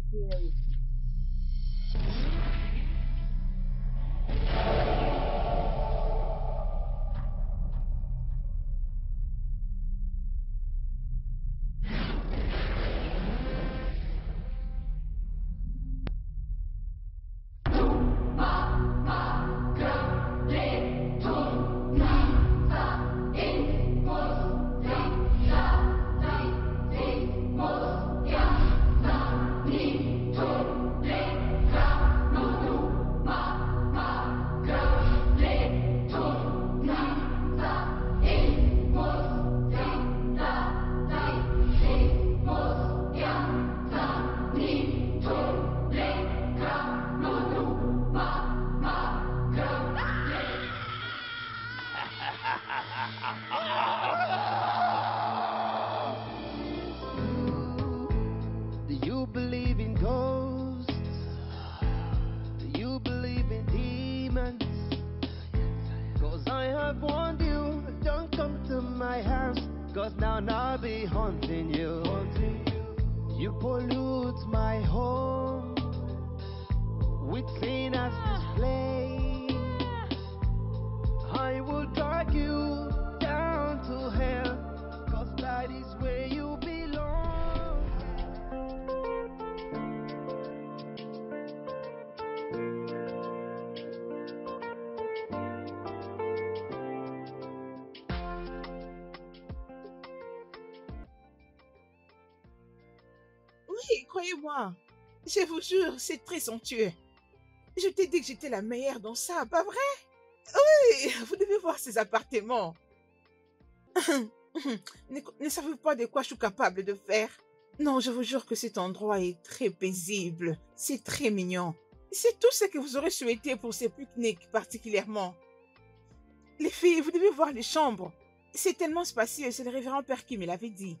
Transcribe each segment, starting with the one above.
scary. Do you believe in ghosts? Do you believe in demons? Cause I have warned you, don't come to my house, cause now I'll be haunting you. You pollute my home with sin as display. I will drag you down to hell, cause that is where you belong. Oui, croyez-moi. Je vous jure, c'est très somptueux. Je t'ai dit que j'étais la meilleure dans ça, pas vrai? Oui, vous devez voir ces appartements. Ne savez-vous pas de quoi je suis capable de faire? Non, je vous jure que cet endroit est très paisible. C'est très mignon. C'est tout ce que vous aurez souhaité pour ce pique-nique particulièrement. Les filles, vous devez voir les chambres. C'est tellement spacieux, c'est le révérend père qui me l'avait dit.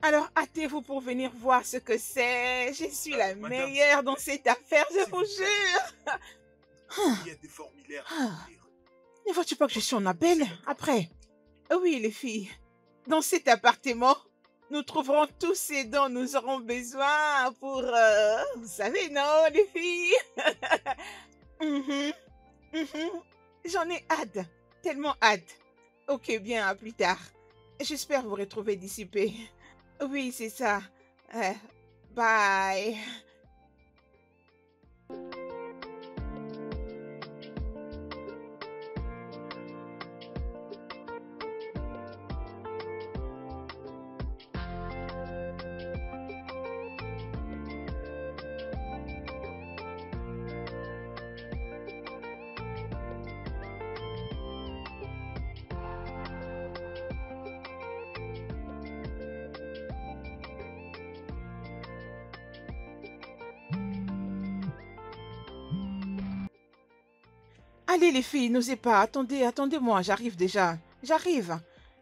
Alors hâtez-vous pour venir voir ce que c'est. Je suis la Madame, meilleure dans cette affaire, je s'il vous vous plaît. jure. Il y a des formulaires Ah. à remplir. Ne vois-tu pas que je suis en appel? Après. Oui, les filles. Dans cet appartement, nous trouverons tout ce dont nous aurons besoin pour... vous savez, non, les filles? Mhm, mhm. J'en ai hâte. Tellement hâte. Ok, bien, à plus tard. J'espère vous retrouver dissipé. Oui, c'est ça. Bye. Allez, les filles, n'osez pas. Attendez, attendez-moi, j'arrive déjà. J'arrive.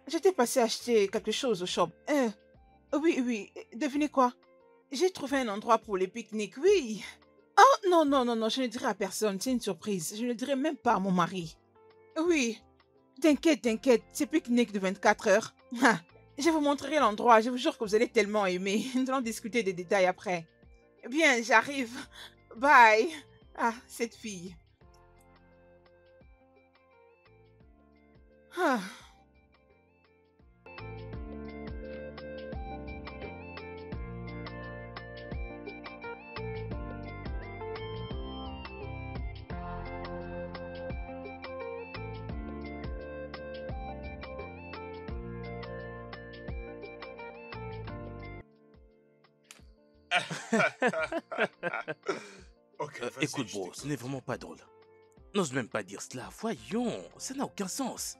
J'étais passée acheter quelque chose au shop. Oui, oui, devinez quoi? J'ai trouvé un endroit pour les pique-niques, oui. Oh, non, non, non, non, je ne dirai à personne, c'est une surprise. Je ne le dirai même pas à mon mari. Oui, t'inquiète, t'inquiète, c'est pique-nique de 24 heures. Ah, je vous montrerai l'endroit, je vous jure que vous allez tellement aimer. Nous allons discuter des détails après. Bien, j'arrive. Bye. Ah, cette fille. Ah. Ok, vas-y, Écoute, je bro, t'écoute. ce n'est vraiment pas drôle. N'ose même pas dire cela. Voyons, ça n'a aucun sens.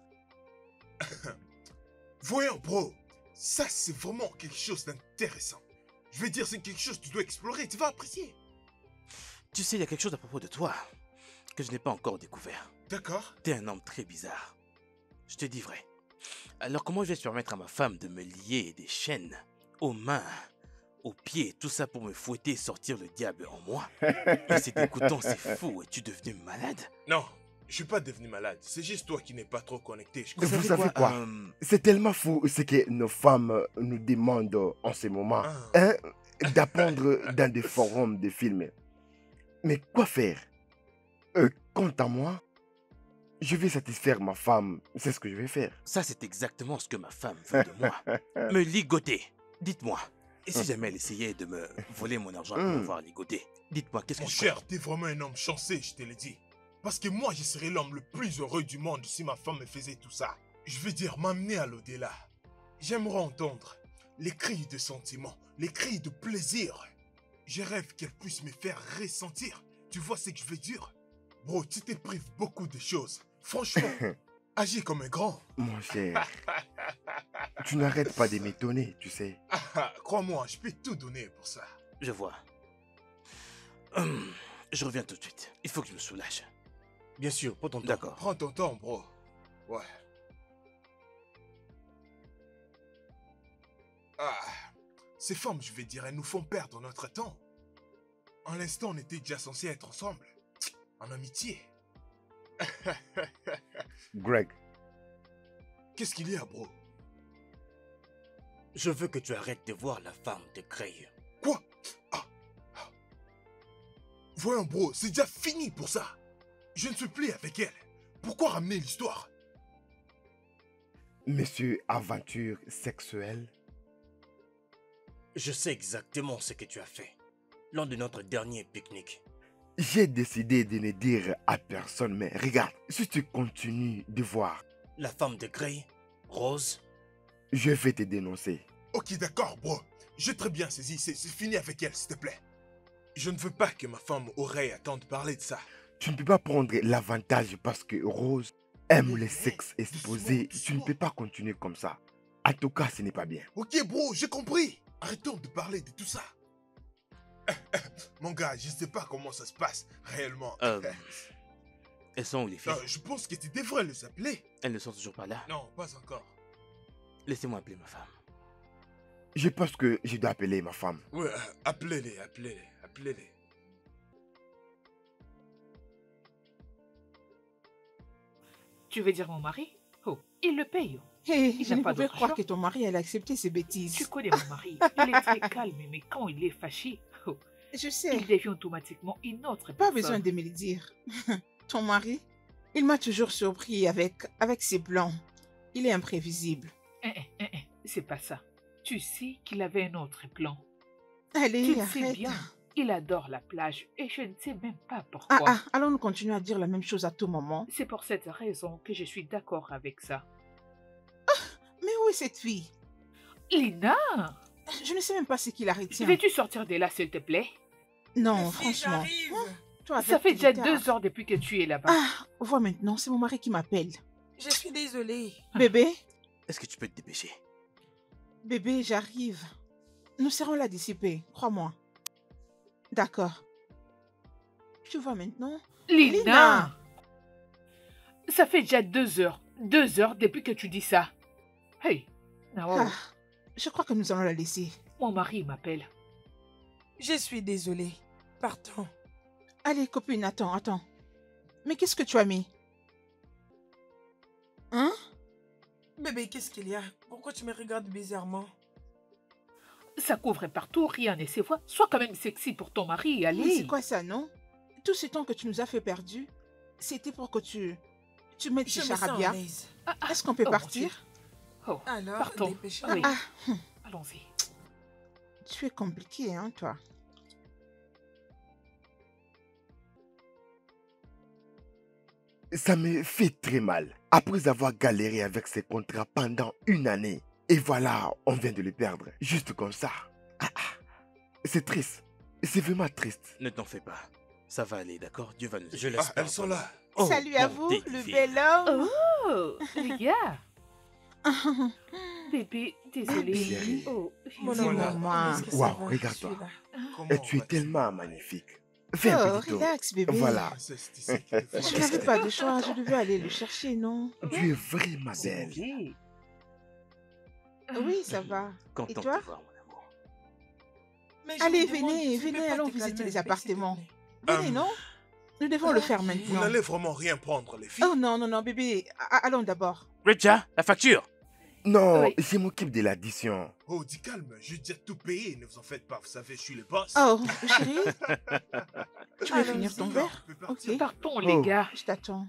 Voyons, bro. Ça, c'est vraiment quelque chose d'intéressant. Je vais dire, c'est quelque chose que tu dois explorer. Tu vas apprécier. Tu sais, il y a quelque chose à propos de toi que je n'ai pas encore découvert. D'accord? T'es un homme très bizarre. Je te dis vrai. Alors comment je vais se permettre à ma femme de me lier des chaînes aux mains, aux pieds, tout ça pour me fouetter et sortir le diable en moi? Et c'est dégoûtant, c'est fou. Es-tu devenu malade? Non, je suis pas devenu malade. C'est juste toi qui n'es pas trop connecté. Je Vous comprends. savez quoi? C'est tellement fou ce que nos femmes nous demandent en ce moment. Ah. Hein? d'apprendre dans des forums de films. Mais quoi faire? Quant à moi, je vais satisfaire ma femme. C'est ce que je vais faire. Ça, c'est exactement ce que ma femme veut de moi. Me ligoter. Dites-moi. Et si jamais elle essayait de me voler mon argent pour m'avoir ligoté? Dites-moi, qu'est-ce que Mon je cher, t'es vraiment un homme chanceux, je te l'ai dit. Parce que moi, je serais l'homme le plus heureux du monde si ma femme me faisait tout ça. Je veux dire, m'amener à l'au-delà. J'aimerais entendre les cris de sentiment, les cris de plaisir. Je rêve qu'elle puisse me faire ressentir. Tu vois ce que je veux dire? Bro, tu te prives beaucoup de choses. Franchement, agis comme un grand. Mon cher, tu n'arrêtes pas de m'étonner, tu sais. Crois-moi, je peux tout donner pour ça. Je vois. Je reviens tout de suite. Il faut que je me soulage. Bien sûr, prends ton temps. D'accord. Prends ton temps, bro. Ouais. Ces femmes, je vais dire, elles nous font perdre notre temps. En l'instant, on était déjà censés être ensemble. En amitié. Greg, Qu'est-ce qu'il y a, bro? Je veux que tu arrêtes de voir la femme de Gray. Quoi? Voyons, bro, c'est déjà fini pour ça. Je ne suis plus avec elle. Pourquoi ramener l'histoire? monsieur aventure sexuelle? Je sais exactement ce que tu as fait lors de notre dernier pique-nique. J'ai décidé de ne dire à personne, mais regarde, si tu continues de voir, La femme de Gray, Rose, je vais te dénoncer. Ok, d'accord, bro. J'ai très bien saisi. C'est fini avec elle, s'il te plaît. Je ne veux pas que ma femme Aurélie attende de parler de ça. Tu ne peux pas prendre l'avantage parce que Rose aime les sexes exposés. Tu ne peux pas continuer comme ça. En tout cas, ce n'est pas bien. Ok, bro, j'ai compris. Arrêtons de parler de tout ça. Mon gars, je ne sais pas comment ça se passe réellement. Elles sont où les filles? Je pense que tu devrais les appeler. Elles ne sont toujours pas là. Non, pas encore. Laissez-moi appeler ma femme. Je pense que je dois appeler ma femme. Ouais, appelez-les, appelez-les, appelez-les. Tu veux dire mon mari? Oh, il le paye. Hé, Il je n'a ne pas pouvais d'autre croire choix. que ton mari allait accepter ces bêtises. Tu connais mon mari. Il est très calme, mais quand il est fâché, oh, Je sais, il devient automatiquement une autre pas personne. besoin de me le dire. Ton mari, il m'a toujours surpris avec ses plans. Il est imprévisible. C'est pas ça. Tu sais qu'il avait un autre plan. Allez, Tu le sais arrête. bien. Il adore la plage et je ne sais même pas Ah, pourquoi. allons-nous continuer à dire la même chose à tout moment? C'est pour cette raison que je suis d'accord avec ça. Mais où est cette fille? Lina, Je ne sais même pas ce qui la retient. veux-tu sortir de là, s'il te plaît? Non, franchement. Toi, Ça avec fait tes déjà guitares. 2 heures depuis que tu es là-bas. Ah, vois maintenant, c'est mon mari qui m'appelle. Je suis désolée. Bébé, Est-ce que tu peux te dépêcher? bébé, j'arrive. Nous serons là d'ici peu, crois-moi. D'accord. Tu vois maintenant? Lina, ça fait déjà 2 heures. 2 heures depuis que tu dis ça. Hey, Nao, Ah, je crois que nous allons la laisser. mon mari m'appelle. Je suis désolée. Partons. Allez, copine, attends. Mais qu'est-ce que tu as mis? Hein? Bébé, qu'est-ce qu'il y a? Pourquoi tu me regardes bizarrement? Ça couvre partout, rien ne se voit. Sois quand même sexy pour ton mari, Mais allez. c'est quoi ça, non? Tout ce temps que tu nous as fait perdu, c'était pour que tu mettes Je ces me sens à charabia. l'aise. Est-ce qu'on peut Oh, partir? Oh, Alors, partons. dépêchons. Oui. Ah, Allons-y. tu es compliqué, hein, toi? Ça me fait très mal. Après avoir galéré avec ces contrats pendant 1 année, et voilà, on vient de le perdre. Juste comme ça. C'est triste. C'est vraiment triste. Ne t'en fais pas. Ça va aller, d'accord? Dieu va nous aider. Je l'espère. Elles sont là. Oh, Salut à vous, bonté le divine. bel homme. Oh, les gars. Bébé, désolé. chérie. Oh, Mon Voilà. amour, Maman. est-ce que ça Waouh, va? regarde-toi. Je suis là. Comment Et tu es vas-tu? tellement magnifique. Fais un Oh, petit tour. relax, bébé. Voilà. Princesse, tu sais qu'il te faut- Je n'avais pas de choix, je devais aller le chercher, non? Tu es vraiment belle. désolé. Oui, ça va. Content Et de toi? te voir, mon amour. Mais je Allez, me demande, venez, tu peux venez, pas allons te visiter calmer les un peu, s'il te appartements. plaît? Venez, non? Nous devons le faire Vous maintenant. n'allez vraiment rien prendre, les filles. Oh non, bébé, allons d'abord. Richa, la facture! Non, Oui. je m'occupe de l'addition. Oh, dis calme, je vais déjà tout payer, ne vous en faites pas, vous savez, je suis le boss. Oh, chérie, tu veux Allons-y. finir ton Non, verre? on peut partir. Ok, Partons, les Oh. gars. je t'attends.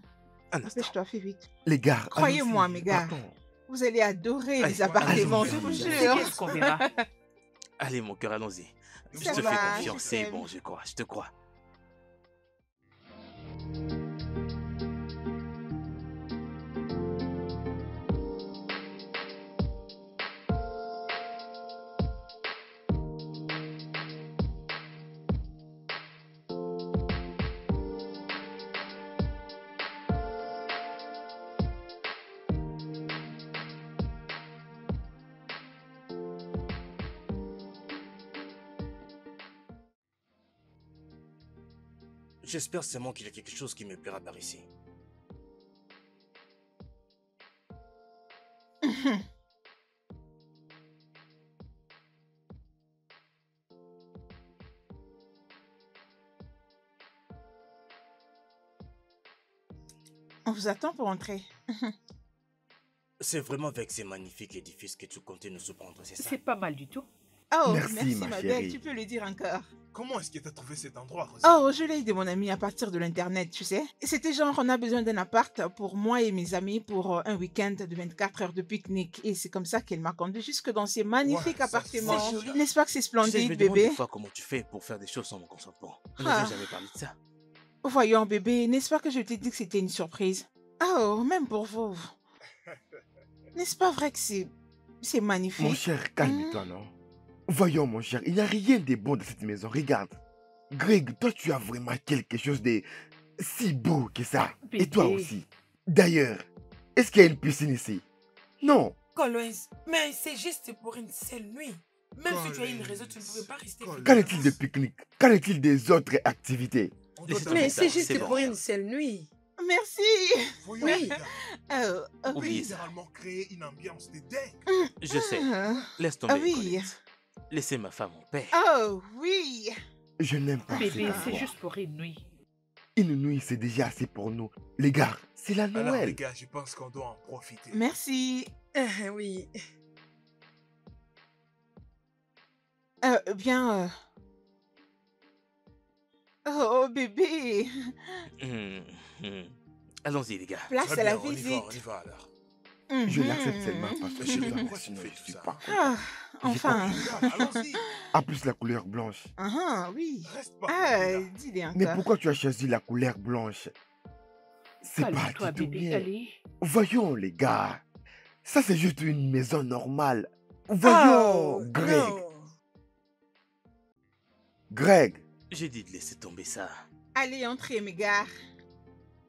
Un instant. Dépêche-toi, fais vite. Les gars, Croyez-moi, allons-y, mes gars. partons. Vous allez adorer Allez, les appartements, allons-y. je vous C'est jure. bien ce qu'on verra. Allez, mon cœur, allons-y. Je Ça te va, fais je confiance, c'est t'aime. bon, je crois, je te crois. J'espère seulement qu'il y a quelque chose qui me plaira par ici. On vous attend pour entrer. C'est vraiment avec ces magnifiques édifices que tu comptais nous surprendre, c'est ça? C'est pas mal du tout. Oh, Merci, merci, ma ma chérie. belle, tu peux le dire encore. Comment est-ce que t'as trouvé cet endroit, Rosie? Oh, je l'ai eu de mon ami à partir de l'internet, tu sais. C'était genre, on a besoin d'un appart pour moi et mes amis pour un week-end de 24 heures de pique-nique. Et c'est comme ça qu'elle m'a conduit jusque dans ces magnifiques Ouais, ça, appartements. c'est joli. N'est-ce pas que c'est Tu sais, je me splendide, demande bébé? des fois comment tu fais pour faire des choses sans mon consentement. On Ah. n'avait jamais parlé de ça. Voyons, bébé, n'est-ce pas que je t'ai dit que c'était une surprise? Oh, même pour vous. N'est-ce pas vrai que c'est Mon magnifique? cher, calme-toi, non? Voyons, mon cher, il n'y a rien de bon dans cette maison. Regarde. Greg, toi, tu as vraiment quelque chose de si beau que ça. Et toi Bébé. aussi. D'ailleurs, est-ce qu'il y a une piscine ici? Non. Collins, mais c'est juste pour une seule nuit. Même si tu as une raison, tu ne pouvais pas rester. Collins. Qu'en est-il de pique-nique? Qu'en est-il des autres activités? On Laissez doit tomber t'arrêter. ça, Mais c'est juste c'est bon. pour une seule nuit. Merci. Voyons, Oui. les gars, Oh, on peut Oubliez ça. littéralement créer une ambiance de dingue. Je sais. ah, Laisse tomber, oui. Collins. Laissez ma femme en paix. Oh, oui. Je n'aime pas cet Bébé, c'est endroit. juste pour une nuit. Une nuit, c'est déjà assez pour nous. Les gars, c'est la Alors, les Noël. gars, je pense qu'on doit en profiter. Merci. Oui. Bien. Oh, bébé. Hum, hum. Allons-y, les gars. Place Très à la bien, visite. on y va alors. Je Mhm. l'accepte seulement parce que Mais je chérie, dois, pourquoi tu sinon fais je tout suis ça? pas. Ah, enfin. Les gars, allons-y. En plus, la couleur blanche. Ah, oui. Reste pas. Ah, là. dis-le Mais encore. pourquoi tu as choisi la couleur blanche? C'est pas Calme-toi, du tout bébé. bien. Allez. Voyons, les gars. Ça, c'est juste une maison normale. Voyons, Oh, Greg. non. Greg, J'ai dit de laisser tomber ça. Allez, entrez, mes gars.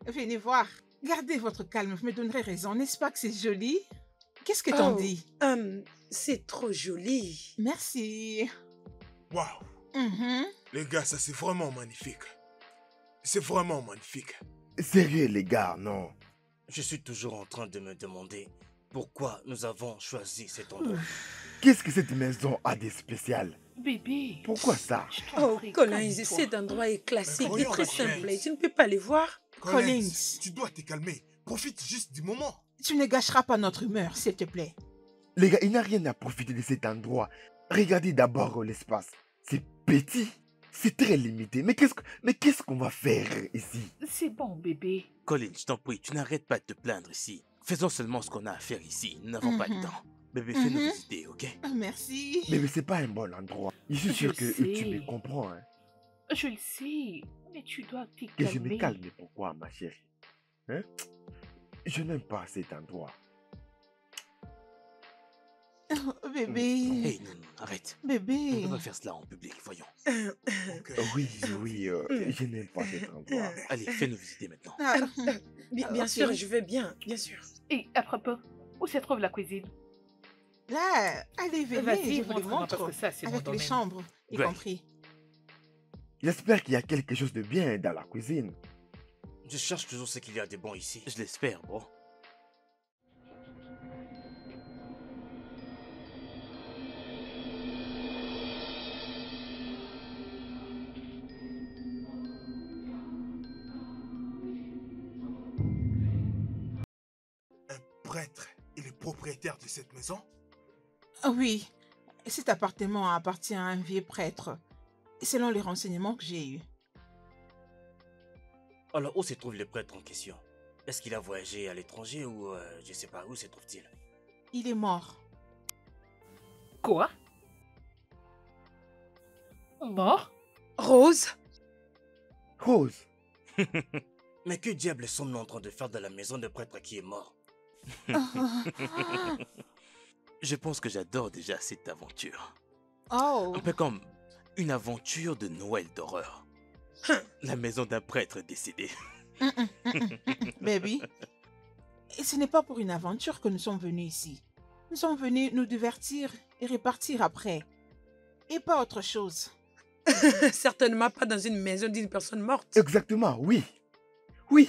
Venez voir. Gardez votre calme, vous me donnerez raison. N'est-ce pas que c'est joli? Qu'est-ce que t'en Oh. dis? C'est trop joli. Merci. Waouh. Mhm. Les gars, ça c'est vraiment magnifique. C'est vraiment magnifique. sérieux, les gars, non. Je suis toujours en train de me demander pourquoi nous avons choisi cet endroit. Qu'est-ce que cette maison a de spécial? Bébé. Pourquoi ça? Je t'en Oh, prie, Collins, calme-toi. cet endroit est classique et voyons, très Collins. simple. Tu ne peux pas les voir. Collins. Tu dois te calmer. Profite juste du moment. Tu ne gâcheras pas notre humeur, s'il te plaît. Les gars, il n'y a rien à profiter de cet endroit. Regardez d'abord l'espace. C'est petit. C'est très limité. Mais qu'est-ce qu'on va faire ici? C'est bon, bébé. Colin, je t'en prie, tu n'arrêtes pas de te plaindre ici. Faisons seulement ce qu'on a à faire ici. Nous n'avons pas de Mhm. temps. Bébé, fais-nous Mhm. visiter, ok? Merci. Mais c'est pas un bon endroit. Je suis Je sûr que tu sais. me comprends. Hein. Je le sais, mais tu dois te Que je me calmer. calme. Mais pourquoi, ma chérie? Hein? Je n'aime pas cet endroit. Oh, bébé. Hey, non, non, arrête. On ne Bébé. peut pas faire cela en public, voyons. Ok. Oui, je n'aime pas cet endroit. Allez, fais-nous visiter maintenant. Ah, Bien ok. sûr, je vais bien, bien sûr. Et à propos, où se trouve la cuisine? Là, allez, venez, Vas-y, je vous le montre-moi, montre. parce que ça, c'est mon Avec les domaine. chambres, y Ouais. compris. J'espère qu'il y a quelque chose de bien dans la cuisine. Je cherche toujours ce qu'il y a de bon ici. Je l'espère, bro. Un prêtre et le propriétaire de cette maison? Ah oui, cet appartement appartient à un vieux prêtre, selon les renseignements que j'ai eus. Alors, où se trouve le prêtre en question? Est-ce qu'il a voyagé à l'étranger ou je sais pas, où se trouve-t-il? Il est mort. Quoi? Mort? Rose? Rose, Mais que diable sommes-nous en train de faire dans la maison de prêtre qui est mort? Je pense que j'adore déjà cette aventure. Oh, Un peu comme une aventure de Noël d'horreur. La maison d'un prêtre décédé. baby. Et ce n'est pas pour une aventure que nous sommes venus ici. Nous sommes venus nous divertir et repartir après. Et pas autre chose. Certainement pas dans une maison d'une personne morte. exactement, oui. Oui,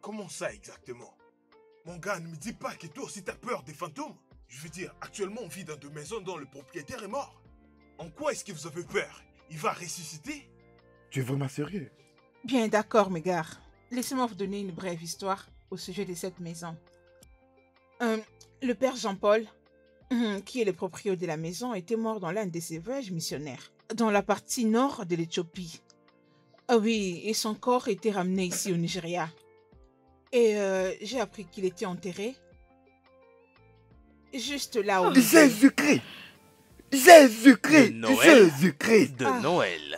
Comment ça exactement? Mon gars, ne me dis pas que toi aussi t'as peur des fantômes. Je veux dire, actuellement on vit dans deux maisons dont le propriétaire est mort. En quoi est-ce que vous avez peur? Il va ressusciter? tu es vraiment sérieux? Bien d'accord, mes gars. Laissez-moi vous donner une brève histoire au sujet de cette maison. Le père Jean-Paul, qui est le propriétaire de la maison, était mort dans l'un de ses voyages missionnaires, dans la partie nord de l'Éthiopie. Ah oui, et son corps était ramené ici au Nigeria. Et j'ai appris qu'il était enterré juste là où... Jésus-Christ! Jésus-Christ! De Noël. Jésus-Christ! De Ah. Noël.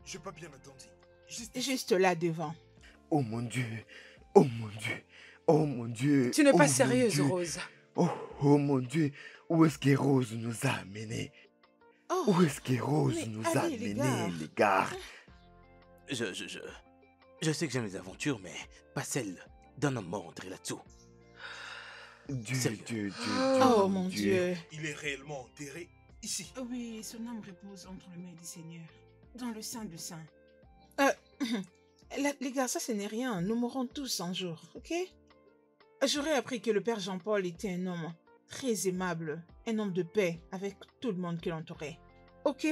J'ai pas bien entendu. Juste là devant. Oh mon Dieu! Oh mon Dieu! Oh mon Dieu! Tu n'es Oh pas mon sérieuse, Dieu. Rose. Oh mon Dieu! Où est-ce que Rose nous a amenés? Oh, Où est-ce que Rose mais nous a allez, les amenés, gars. les gars? Je sais que j'aime les aventures, mais pas celle d'un homme mort enterré là-dessous. Sérieux. Oh mon Dieu. Il est réellement enterré ici. Oui, son âme repose entre les mains du Seigneur, dans le sein du Saint. Les gars, ça ce n'est rien. Nous mourrons tous un jour, ok? J'aurais appris que le père Jean-Paul était un homme très aimable, un homme de paix avec tout le monde qui l'entourait. Ok?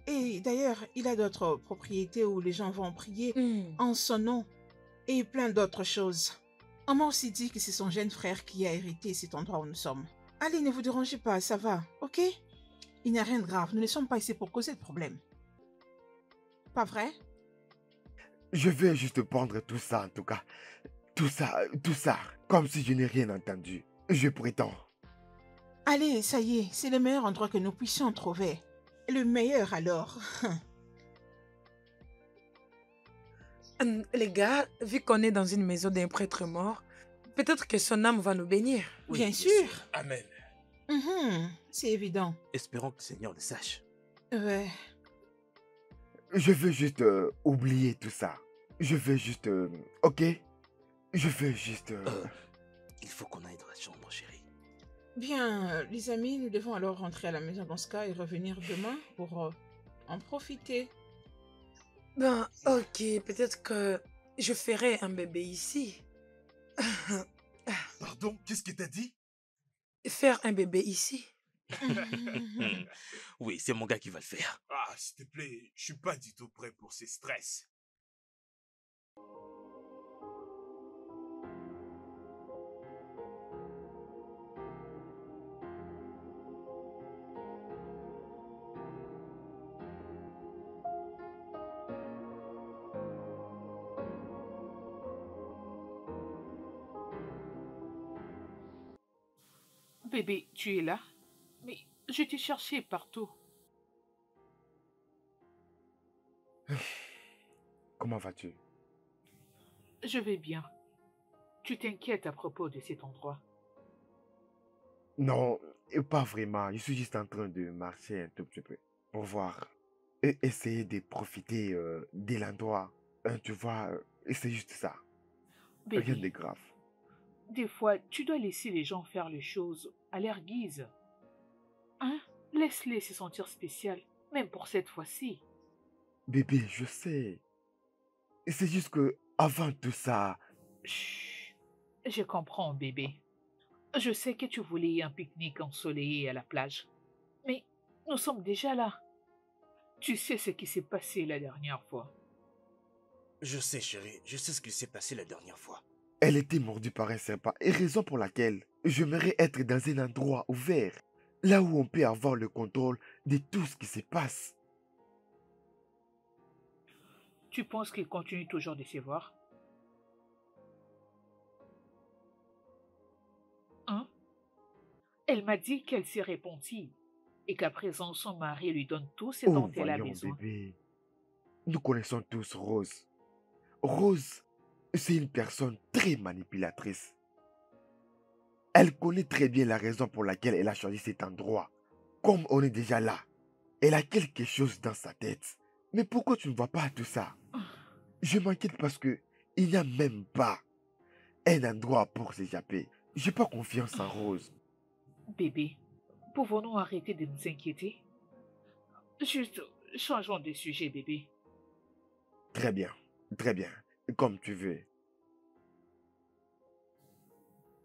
Et d'ailleurs, il a d'autres propriétés où les gens vont prier en son nom et plein d'autres choses. On m'a aussi dit que c'est son jeune frère qui a hérité cet endroit où nous sommes. Allez, ne vous dérangez pas, ça va, ok? Il n'y a rien de grave, nous ne sommes pas ici pour causer de problème. Pas vrai? Je vais juste prendre tout ça en tout cas. Tout ça, comme si je n'ai rien entendu. Je prétends. Allez, ça y est, c'est le meilleur endroit que nous puissions trouver. Le meilleur alors. Les gars, vu qu'on est dans une maison d'un prêtre mort, peut-être que son âme va nous bénir. Oui, Bien sûr. Amen. C'est évident. Espérons que le Seigneur le sache. Ouais. Je veux juste oublier tout ça. Je veux juste... ok? Je veux juste... Il faut qu'on aille dans la chambre, chérie. Bien, les amis, nous devons alors rentrer à la maison dans ce cas et revenir demain pour en profiter. Ben, ok, peut-être que je ferai un bébé ici. Pardon, qu'est-ce que t'as dit? Faire un bébé ici. Oui, c'est mon gars qui va le faire. Ah, s'il te plaît, je suis pas du tout prêt pour ces stress. Bébé, tu es là? Mais je t'ai cherché partout. Comment vas-tu? Je vais bien. Tu t'inquiètes à propos de cet endroit. Non, pas vraiment. Je suis juste en train de marcher un tout petit peu. Pour voir. Et essayer de profiter de l'endroit. Tu vois, c'est juste ça. Rien de Bébé, grave. des fois, tu dois laisser les gens faire les choses à leur guise. Hein? Laisse-les se sentir spécial, même pour cette fois-ci. Bébé, je sais. C'est juste que avant tout ça, Chut. Je comprends, bébé. Je sais que tu voulais un pique-nique ensoleillé à la plage. Mais nous sommes déjà là. Tu sais ce qui s'est passé la dernière fois. Je sais, chérie, je sais ce qui s'est passé la dernière fois. Elle était mordue par un serpent et raison pour laquelle j'aimerais être dans un endroit ouvert, là où on peut avoir le contrôle de tout ce qui se passe. Tu penses qu'il continue toujours de se voir? Hein? Elle m'a dit qu'elle s'est repentie et qu'à présent son mari lui donne tout ce dont Oh, elle a voyons, besoin. bébé. Nous connaissons tous Rose. Rose, c'est une personne très manipulatrice. Elle connaît très bien la raison pour laquelle elle a choisi cet endroit. Comme on est déjà là, elle a quelque chose dans sa tête. Mais pourquoi tu ne vois pas tout ça? Je m'inquiète parce que il n'y a même pas un endroit pour s'échapper. J'ai pas confiance en Rose. Bébé, pouvons-nous arrêter de nous inquiéter? Juste, changeons de sujet, bébé. Très bien, comme tu veux.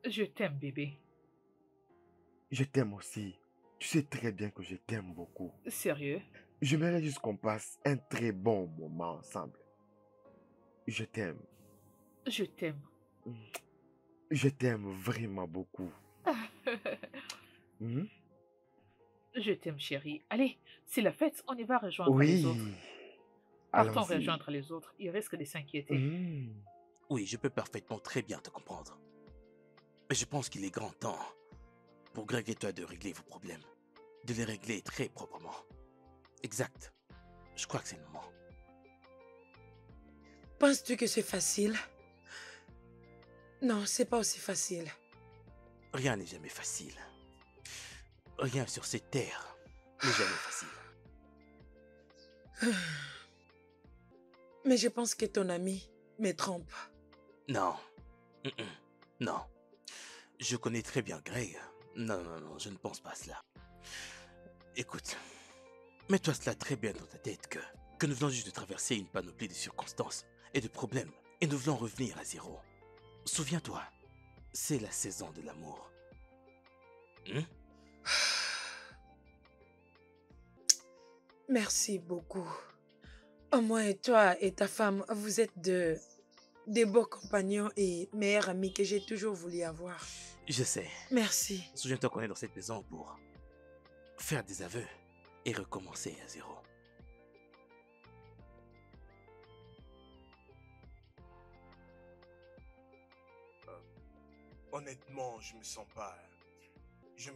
Je t'aime, bébé. Je t'aime aussi. Tu sais très bien que je t'aime beaucoup. Sérieux? J'aimerais juste qu'on passe un très bon moment ensemble. Je t'aime. Je t'aime. Je t'aime vraiment beaucoup. Hmm? Je t'aime, chérie. Allez, c'est la fête, on y va rejoindre les autres. Oui, Partons allons-y. rejoindre les autres, ils risquent de s'inquiéter. Hmm. Oui, je peux parfaitement très bien te comprendre. Mais je pense qu'il est grand temps pour Greg et toi de régler vos problèmes. De les régler très proprement. Exact. Je crois que c'est le moment. Penses-tu que c'est facile? Non, c'est pas aussi facile. Rien n'est jamais facile. Rien sur cette terre n'est jamais facile. Mais je pense que ton ami me trompe. Non. Non. Je connais très bien Greg. Non, je ne pense pas à cela. Écoute, mets-toi cela très bien dans ta tête que nous venons juste de traverser une panoplie de circonstances et de problèmes et nous voulons revenir à zéro. Souviens-toi, c'est la saison de l'amour. Merci beaucoup. Au moins, toi et ta femme, vous êtes des beaux compagnons et meilleurs amis que j'ai toujours voulu avoir. Je sais. Merci. Souviens-toi qu'on est dans cette maison pour faire des aveux et recommencer à zéro. Honnêtement, je me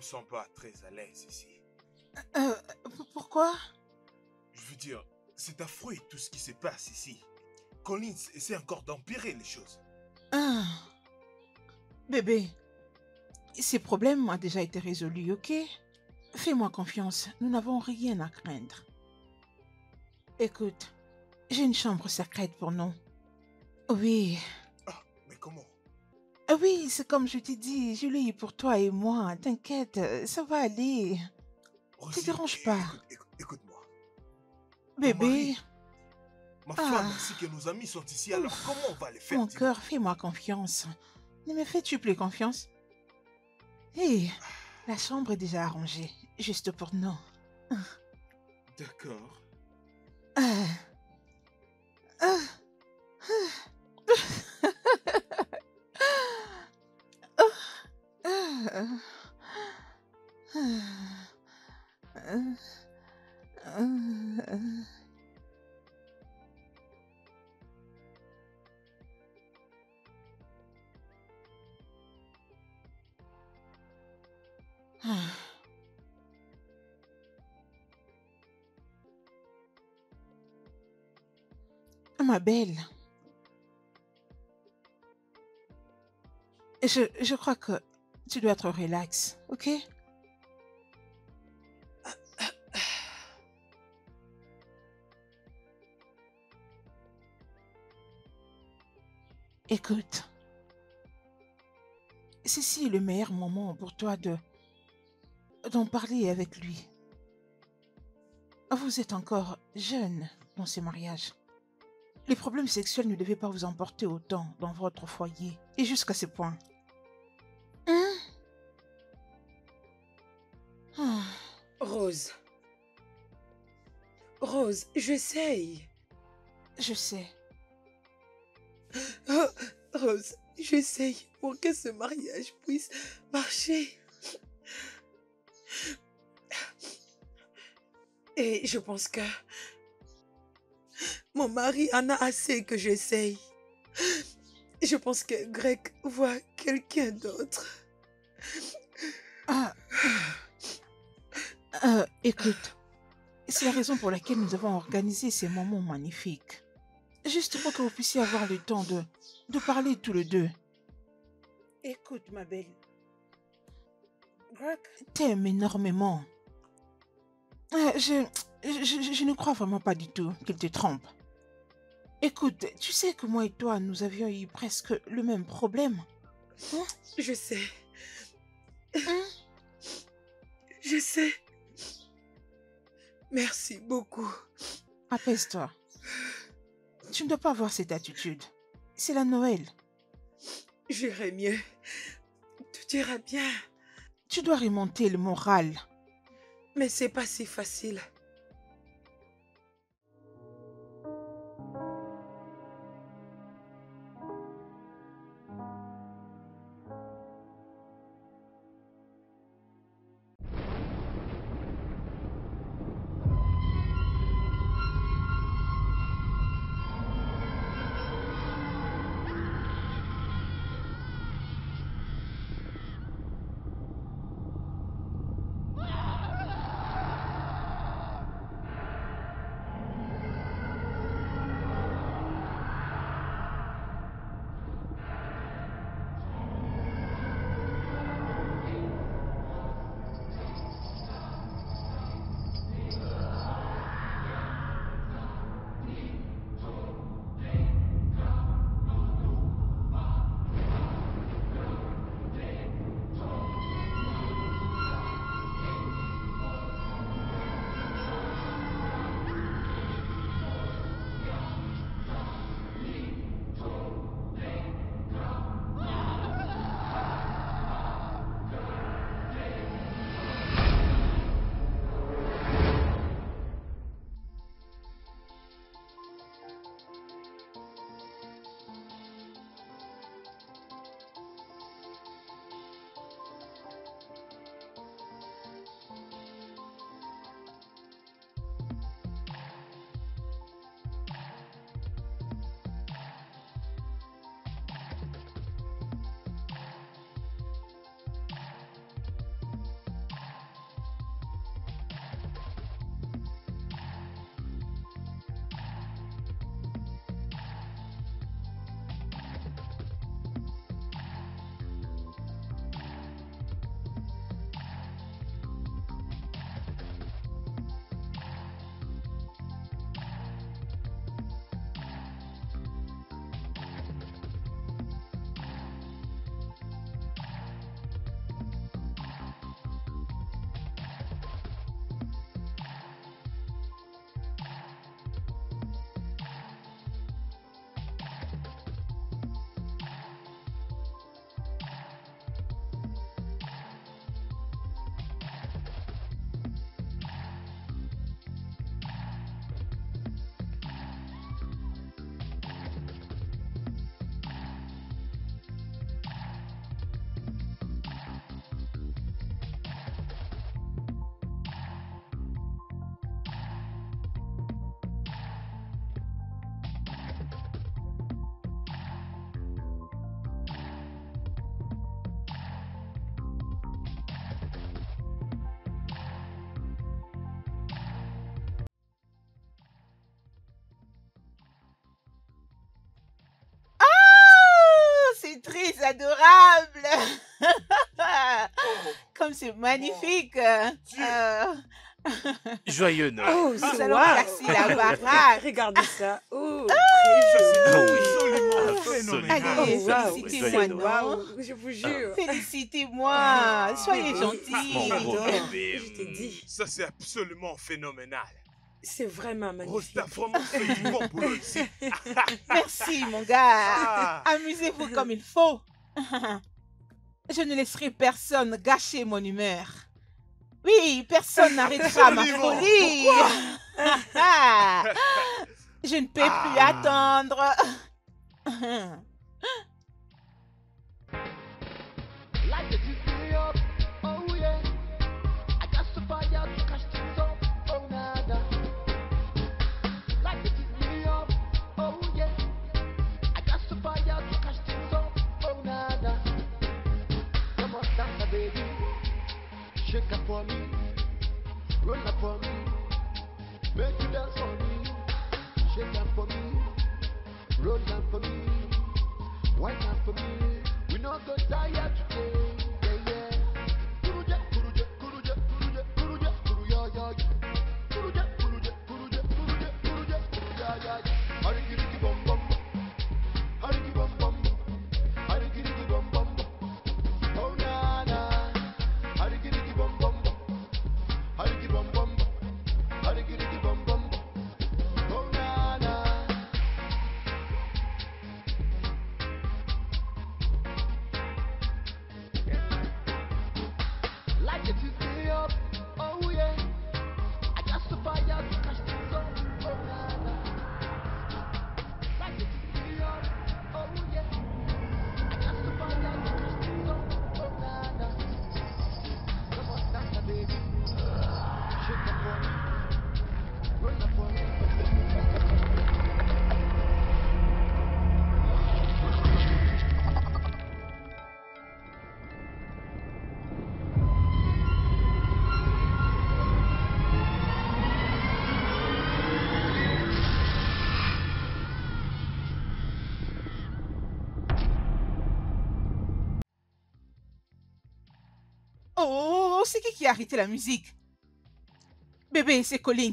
sens pas très à l'aise ici. Pourquoi? Je veux dire, c'est affreux tout ce qui se passe ici. Collins essaie encore d'empirer les choses. Ah, bébé, ces problèmes ont déjà été résolus, ok? Fais-moi confiance, nous n'avons rien à craindre. Écoute, j'ai une chambre secrète pour nous. Oui, Ah, mais comment? oui, c'est comme je t'ai dit, je l'ai eu pour toi et moi. T'inquiète, ça va aller. Rosie, Te dérange pas. Écoute-moi. Bébé, Ma femme ainsi que nos amis sont ici, alors comment on va les faire? mon dis-moi? cœur, fais-moi confiance. Ne me fais-tu plus confiance? Hé, la chambre est déjà arrangée, juste pour nous. D'accord. Ah. Ah. Ma belle, je crois que tu dois être relax, ok? Écoute, ceci est le meilleur moment pour toi d'en parler avec lui. Vous êtes encore jeune dans ce mariage. Les problèmes sexuels ne devaient pas vous emporter autant dans votre foyer et jusqu'à ce point. Hein? Ah, Rose. Rose, j'essaye. je sais. Oh, Rose, j'essaye pour que ce mariage puisse marcher. Et je pense que mon mari en a assez que j'essaye. Je pense que Greg voit quelqu'un d'autre. Ah, écoute, c'est la raison pour laquelle nous avons organisé ces moments magnifiques. Juste pour que vous puissiez avoir le temps de parler tous les deux. Écoute, ma belle. Greg t'aime énormément. Je ne crois vraiment pas du tout qu'il te trompe. Écoute, tu sais que moi et toi, nous avions eu presque le même problème. Hein? Je sais. Hein? Je sais. Merci beaucoup. Apaise-toi. Tu ne dois pas avoir cette attitude. C'est la Noël. J'irai mieux. Tout ira bien. Tu dois remonter le moral. Mais c'est pas si facile. Très adorable. Comme c'est magnifique. Joyeux Noël. Oh, Nous c'est allons wow. casser la baraque. Regardez ça. Oh, très C'est joli. absolument Absolument. phénoménal. Allez, Oh, wow. félicitez-moi, Joyeux non? Wow, je vous jure. Félicitez-moi. Soyez Bébé, gentils. Mon gros j'adore. bébé. Je t'ai dit, Ça, c'est absolument phénoménal. c'est vraiment magnifique. Rose, t'as vraiment fait du bon boulot ici. Merci, mon gars. Ah. Amusez-vous comme il faut. Je ne laisserai personne gâcher mon humeur. Oui, personne n'arrêtera ma Absolument. folie. Je ne peux plus attendre. up for me, roll up for me, make you dance for me, shake up for me, roll up for me, wine up for me. We not go tired today, yeah yeah. Kuruja, kuruja, kuruja, kuruja, kuruja, kuruja, ya ya. Kuruja, kuruja, kuruja, kuruja, kuruja, ya ya. Hariki riki bom bom, hariki bom bom, hariki riki bom bom. Oh na na, hariki riki bom bom, hariki bom bom, hariki riki bom bom. Oh na na. Like it is me up, oh yeah. I got the fire to catch this up, oh na na. Like it is me up, oh yeah. I got the fire to catch this up, oh na na. Come on, dance, baby. Shake up for me, roll up for me. Oh, c'est qui a arrêté la musique? Bébé, c'est Collins.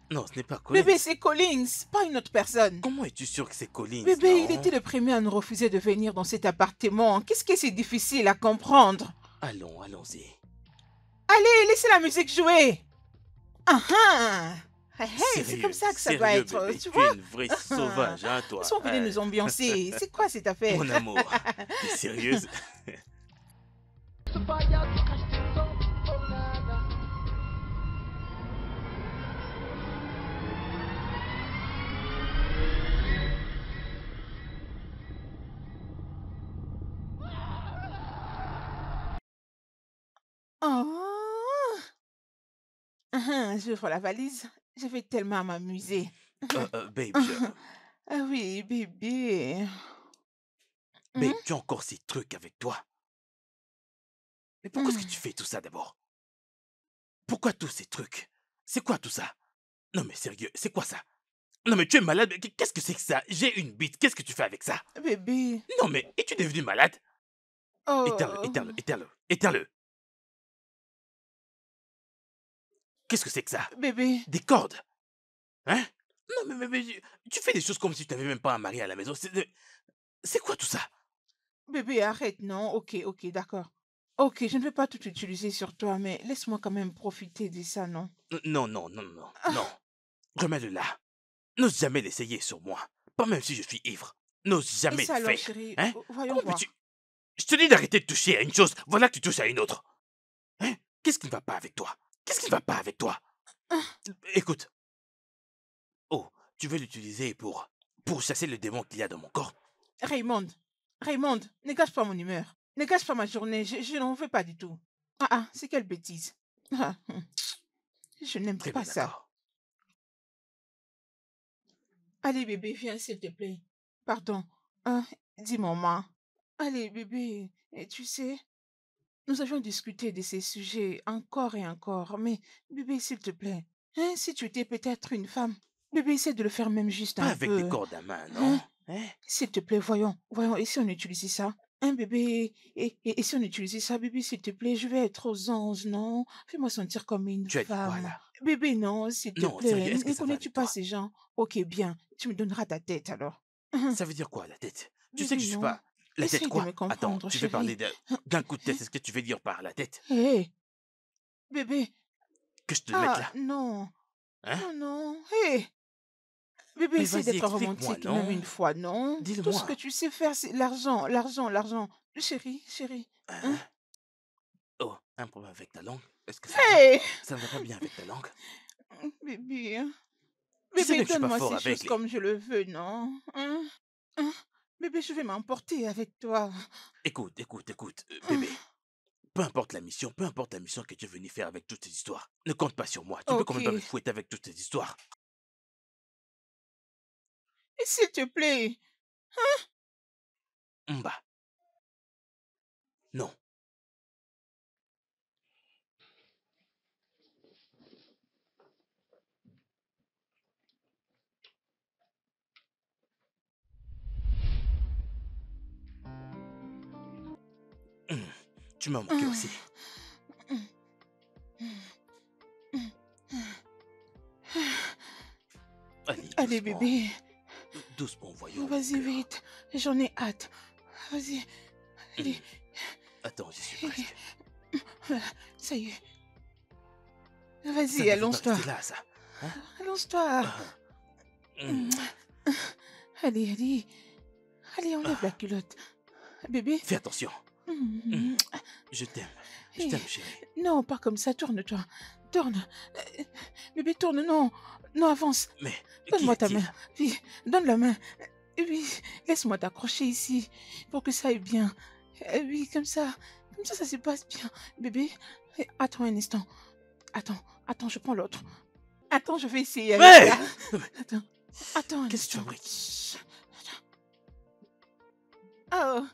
Non, ce n'est pas Collins. Bébé, c'est Collins, pas une autre personne. Comment es-tu sûr que c'est Collins? Bébé, il non? était le premier à nous refuser de venir dans cet appartement. Qu'est-ce que c'est difficile à comprendre? Allons, allons-y. Allez, laissez la musique jouer. Ah ah. Hey, hey, c'est Sérieux, comme ça que ça doit sérieux, être, bébé, tu tu es vois? une vraie sauvage, hein, toi. Ils sont venus nous ambiancer. C'est quoi cette affaire? Mon amour, t'es sérieuse? The fire to catch this up, oh na na. Oh. J'ouvre la valise. Je vais tellement m'amuser. Babe, Ah oui, bébé. babe, tu as encore ces trucs avec toi. Mais pourquoi est-ce que Hmm. tu fais tout ça d'abord? Pourquoi tous ces trucs? C'est quoi tout ça? Non mais sérieux, c'est quoi ça? Non mais tu es malade, mais qu'est-ce que c'est que ça? J'ai une bite, qu'est-ce que tu fais avec ça? Bébé. Non mais, es-tu devenu malade? Éteins-le, Oh. éteins-le, éteins-le, éteins-le. Qu'est-ce que c'est que ça? Bébé. Des cordes? Hein? Non mais tu fais des choses comme si tu n'avais même pas un mari à la maison. C'est quoi tout ça? Bébé, arrête, non? Ok, ok, d'accord. Ok, je ne vais pas tout utiliser sur toi, mais laisse-moi quand même profiter de ça, non? Non, non, non, non, non. Remets-le là. N'ose jamais l'essayer sur moi. Pas même si je suis ivre. N'ose Et jamais ça le alors, faire. chérie? Hein? Voyons Comment voir. peux-tu... Je te dis d'arrêter de toucher à une chose. Voilà que tu touches à une autre. Hein? Qu'est-ce qui ne va pas avec toi? Qu'est-ce qui ne va pas avec toi? Écoute. Oh, tu veux l'utiliser pour chasser le démon qu'il y a dans mon corps? Raymond, Raymond, ne gâche pas mon humeur. Ne gâche pas ma journée. Je n'en veux pas du tout. Ah ah, c'est quelle bêtise. Ah, je n'aime Très pas bien, ça. d'accord. Allez, bébé, viens, s'il te plaît. Pardon. Ah, dis maman. Allez, bébé. Et tu sais, nous avions discuté de ces sujets encore et encore, mais bébé, s'il te plaît, hein, si tu étais peut-être une femme, bébé, essaie de le faire même juste Pas un avec des peu. cordes à main, Hein? non? Hein? S'il te plaît, voyons, et si on utilisait ça? Hein, bébé, et si on utilisait ça, bébé, s'il te plaît, je vais être aux anges, non? Fais-moi sentir comme une Tu as dit quoi femme. là? Bébé, non, s'il te Non, sérieux, plaît, est-ce que ne ça va connais-tu avec pas toi? ces gens? Ok, bien, tu me donneras ta tête alors. Ça veut dire quoi, la tête? Tu sais que Bébé, je suis non. pas... La tête Essaye de quoi? me Attends, comprendre, tu veux parler chérie. d'un coup de tête, c'est ce que tu veux dire par la tête? Hé, bébé. Que je te le mette Ah, là? non, Hein? non, non. Hé, bébé, Mais essaye vas-y, d'être explique-moi, romantique même non? une fois, non? Tout ce que Dis-le-moi. tu sais faire, c'est l'argent, l'argent, l'argent. Chérie, chérie. Hein? Hein? Oh, un problème avec ta langue? Est-ce que ça va? Hé, Ça ne va pas bien avec ta langue? bébé. Tu sais Bébé, bien que je suis pas donne-moi fort ces avec choses les... comme je le veux, non? Hein? Bébé, je vais m'emporter avec toi. Écoute, Ah, bébé. Peu importe la mission que tu es venu faire avec toutes ces histoires, ne compte pas sur moi. Tu peux quand Ok. même pas me fouetter avec toutes ces histoires. Et s'il te plaît. Mba, non. Tu m'as manqué aussi. Allez, doucement. bébé. Doucement, voyons. mon Vas-y, cœur. vite. J'en ai hâte. Vas-y. Allez. Attends, j'y suis presque. Ça y est. Ça Vas-y, devait pas allonge-toi. rester là, ça. Hein? Allonge-toi. Hum. Allez, allez. Allez, enlève la culotte. Bébé. Fais attention. Je t'aime. Je Eh, t'aime, chérie. Non, pas comme ça. Tourne-toi. Tourne. Bébé, tourne. Non. Non, avance. Mais Donne-moi qui ta est-il? main. Oui, donne la main. Oui, laisse-moi t'accrocher ici pour que ça aille bien. Oui, comme ça. Comme ça se passe bien. Bébé, attends un instant. Attends, je prends l'autre. Attends, je vais essayer avec Hey! ça. Attends un Qu'est-ce que tu instant. fabriques? Oh,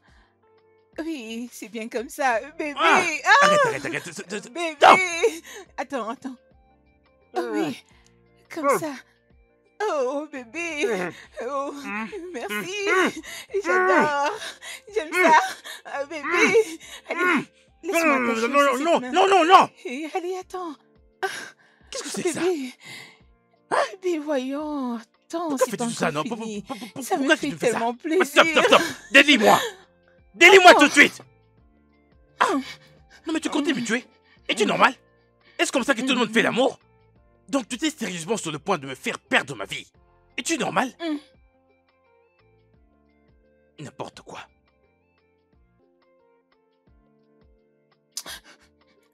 oui, c'est bien comme ça. Bébé, Ah! ah, Arrête. bébé. Non! Attends. Oh, oui, comme ça. Oh, bébé. Oh, merci. J'adore. J'aime ça. Ah, bébé. Allez, laisse-moi t'acheter cette main. Non! Allez, attends. Qu'est-ce que c'est que ça? Bébé. Bébé, voyons. Attends, Pourquoi c'est fais-tu pas tout ça, non? encore fini. Ça Pourquoi me tu fait me fais ça? tellement Ah, plaisir. Stop! Délie-moi! Délie-moi Oh. tout de suite! Non mais tu comptais me tuer? Es-tu normal? Est-ce comme ça que tout le monde fait l'amour? Donc tu étais sérieusement sur le point de me faire perdre ma vie? Es-tu normal? N'importe quoi.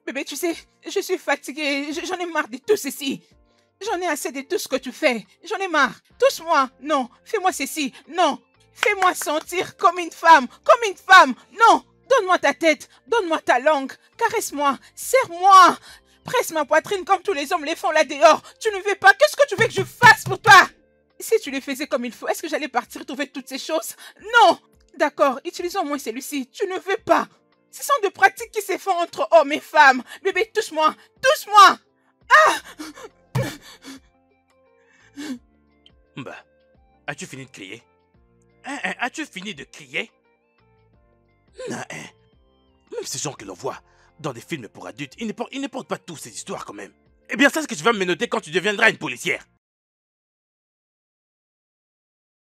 Bébé, tu sais, je suis fatiguée. J'en ai marre de tout ceci. J'en ai assez de tout ce que tu fais. J'en ai marre. Touche-moi. Non. Fais-moi ceci. Non. Fais-moi sentir comme une femme. Comme une femme. Non. Donne-moi ta tête. Donne-moi ta langue. Caresse-moi. Serre-moi. Presse ma poitrine comme tous les hommes les font là dehors. Tu ne veux pas. Qu'est-ce que tu veux que je fasse pour toi? Si tu les faisais comme il faut, est-ce que j'allais partir trouver toutes ces choses? Non. D'accord. Utilisons au moins celui-ci. Tu ne veux pas. Ce sont des pratiques qui se font entre hommes et femmes. Bébé, touche-moi. Touche-moi. Bah, as-tu fini de crier? As-tu fini de crier? Non, même ces gens que l'on voit dans des films pour adultes, ils ne portent pas tous ces histoires quand même. Eh bien, ça, c'est ce que tu vas me noter quand tu deviendras une policière.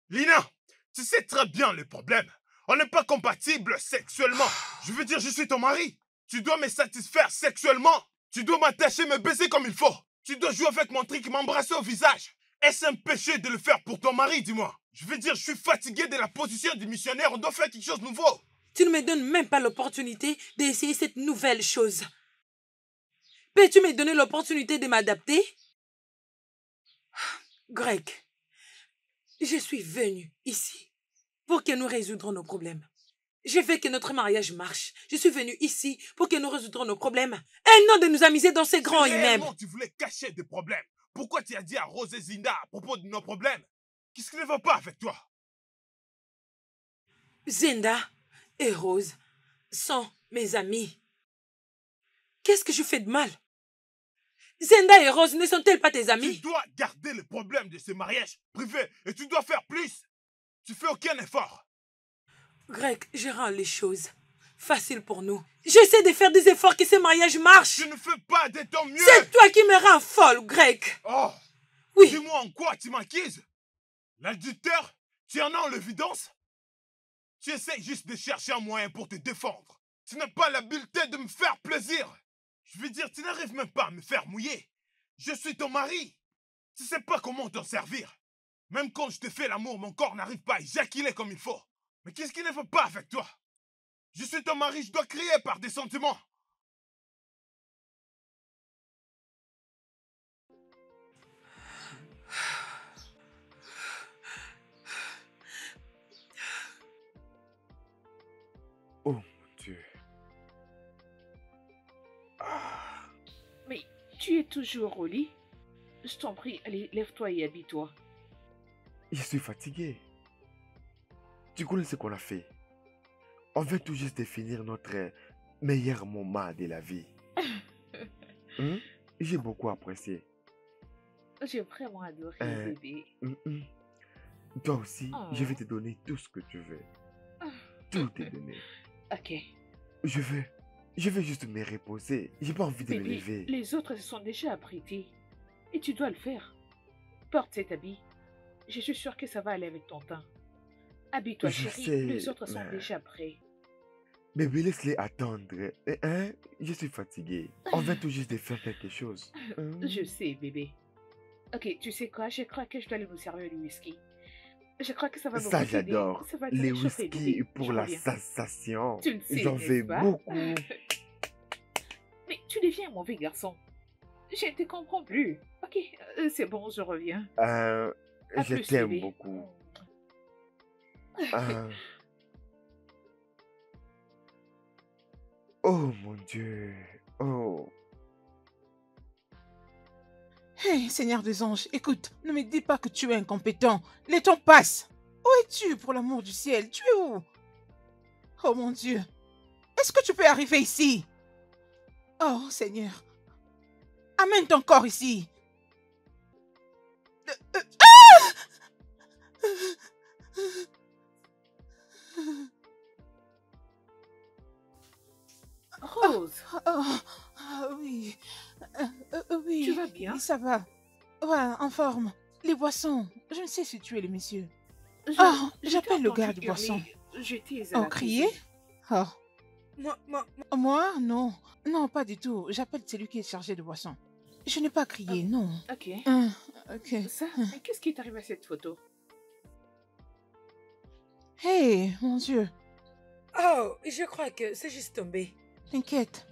Lina, tu sais très bien le problème. On n'est pas compatibles sexuellement. Je veux dire, je suis ton mari. Tu dois me satisfaire sexuellement. Tu dois m'attacher, me baiser comme il faut. Tu dois jouer avec mon truc, m'embrasser au visage. Est-ce un péché de le faire pour ton mari, dis-moi? Je veux dire, je suis fatigué de la position du missionnaire. On doit faire quelque chose de nouveau. Tu ne me donnes même pas l'opportunité d'essayer cette nouvelle chose. Peux-tu me donner l'opportunité de m'adapter? Greg, je suis venue ici pour que nous résoudrons nos problèmes. Je veux que notre mariage marche. Je suis venue ici pour que nous résoudrons nos problèmes. Et non de nous amuser dans ces grands immeubles. Réellement, tu voulais cacher des problèmes. Pourquoi tu as dit à Rose et Zinda à propos de nos problèmes? Qu'est-ce qui ne va pas avec toi? Zenda et Rose sont mes amis. Qu'est-ce que je fais de mal? Zenda et Rose ne sont-elles pas tes Tu amis? dois garder le problème de ce mariage privé et tu dois faire plus. Tu fais aucun effort. Greg, je rends les choses faciles pour nous. J'essaie de faire des efforts que ce mariage marche. Tu ne fais pas de ton mieux. C'est toi qui me rends folle, Greg. Oh, Oui. dis-moi en quoi tu m'accuses? L'adultère, tu en as en l'évidence? Tu essaies juste de chercher un moyen pour te défendre. Tu n'as pas l'habileté de me faire plaisir. Je veux dire, tu n'arrives même pas à me faire mouiller. Je suis ton mari. Tu sais pas comment t'en servir. Même quand je te fais l'amour, mon corps n'arrive pas à éjaculer comme il faut. Mais qu'est-ce qui ne va pas avec toi? Je suis ton mari, je dois crier par des sentiments. Oh mon Dieu. Mais tu es toujours au lit? Je t'en prie, allez, lève-toi et habille-toi. Je suis fatigué. Tu connais ce qu'on a fait. On vient tout juste de finir notre meilleur moment de la vie. J'ai beaucoup apprécié. J'ai vraiment adoré, bébé. Toi aussi, Oh. je vais te donner tout ce que tu veux. Tout te donner. Ok. Je veux Je vais juste me reposer. J'ai pas envie de me Bébé, lever. les autres se sont déjà abrités. Et tu dois le faire. Porte cet habit. Je suis sûre que ça va aller avec ton teint. Habille-toi, Je chérie. sais, Les autres sont mais... déjà prêts. Bébé, laisse-les attendre. Hein? Je suis fatigué. On vient tout juste de faire quelque chose. Je sais, bébé. Ok, tu sais quoi? Je crois que je dois aller nous servir du whisky. Je crois que ça va Ça, beaucoup t'aider. j'adore. Ça va te Les réchauffer, whisky bébé. pour Je la reviens. sensation. Tu le sais, J'en n'est-ce veux pas? beaucoup. Mais tu deviens un mauvais garçon. Je ne te comprends plus. Ok, c'est bon, je reviens. À Je plus, t'aime bébé. beaucoup. Euh, Oh mon Dieu. Oh. Hé, Seigneur des anges, écoute, ne me dis pas que tu es incompétent. Le temps passe. Où es-tu, pour l'amour du ciel? Tu es où? Oh mon Dieu. Est-ce que tu peux arriver ici? Oh Seigneur. Amène ton corps ici. Rose, Oui. Oui. tu vas bien? Ça va. Ouais, en forme. Les boissons. Je ne sais si tu es le monsieur. Je- Oh, je t'ai j'appelle le entendu gars de boisson. hurler. J'étais à Oh, la crier? cuisine. Oh. Moi, Moi, non. Non, pas du tout. J'appelle celui qui est chargé de boissons. Je n'ai pas crié, non. Ok. Ok. Ça, mais qu'est-ce qui est arrivé à cette photo? Hey, mon Dieu. Oh, je crois que c'est juste tombé. T'inquiète.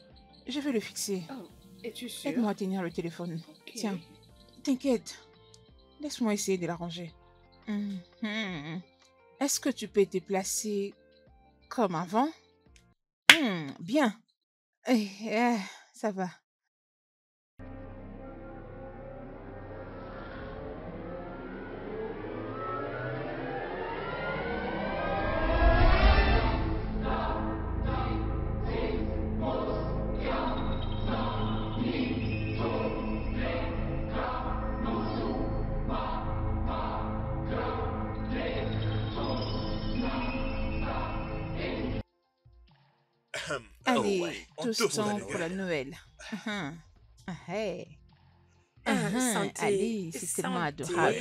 Je vais le fixer. Oh, es-tu sûre? Aide-moi à tenir le téléphone. Ok. Tiens, t'inquiète. Laisse-moi essayer de l'arranger. Mhm. Est-ce que tu peux te placer comme avant? Bien. Ça va. Allez, ouais, on tous tourne sont les pour gars. la Noël. Hey. Santé, Allez, c'est tellement santé. adorable.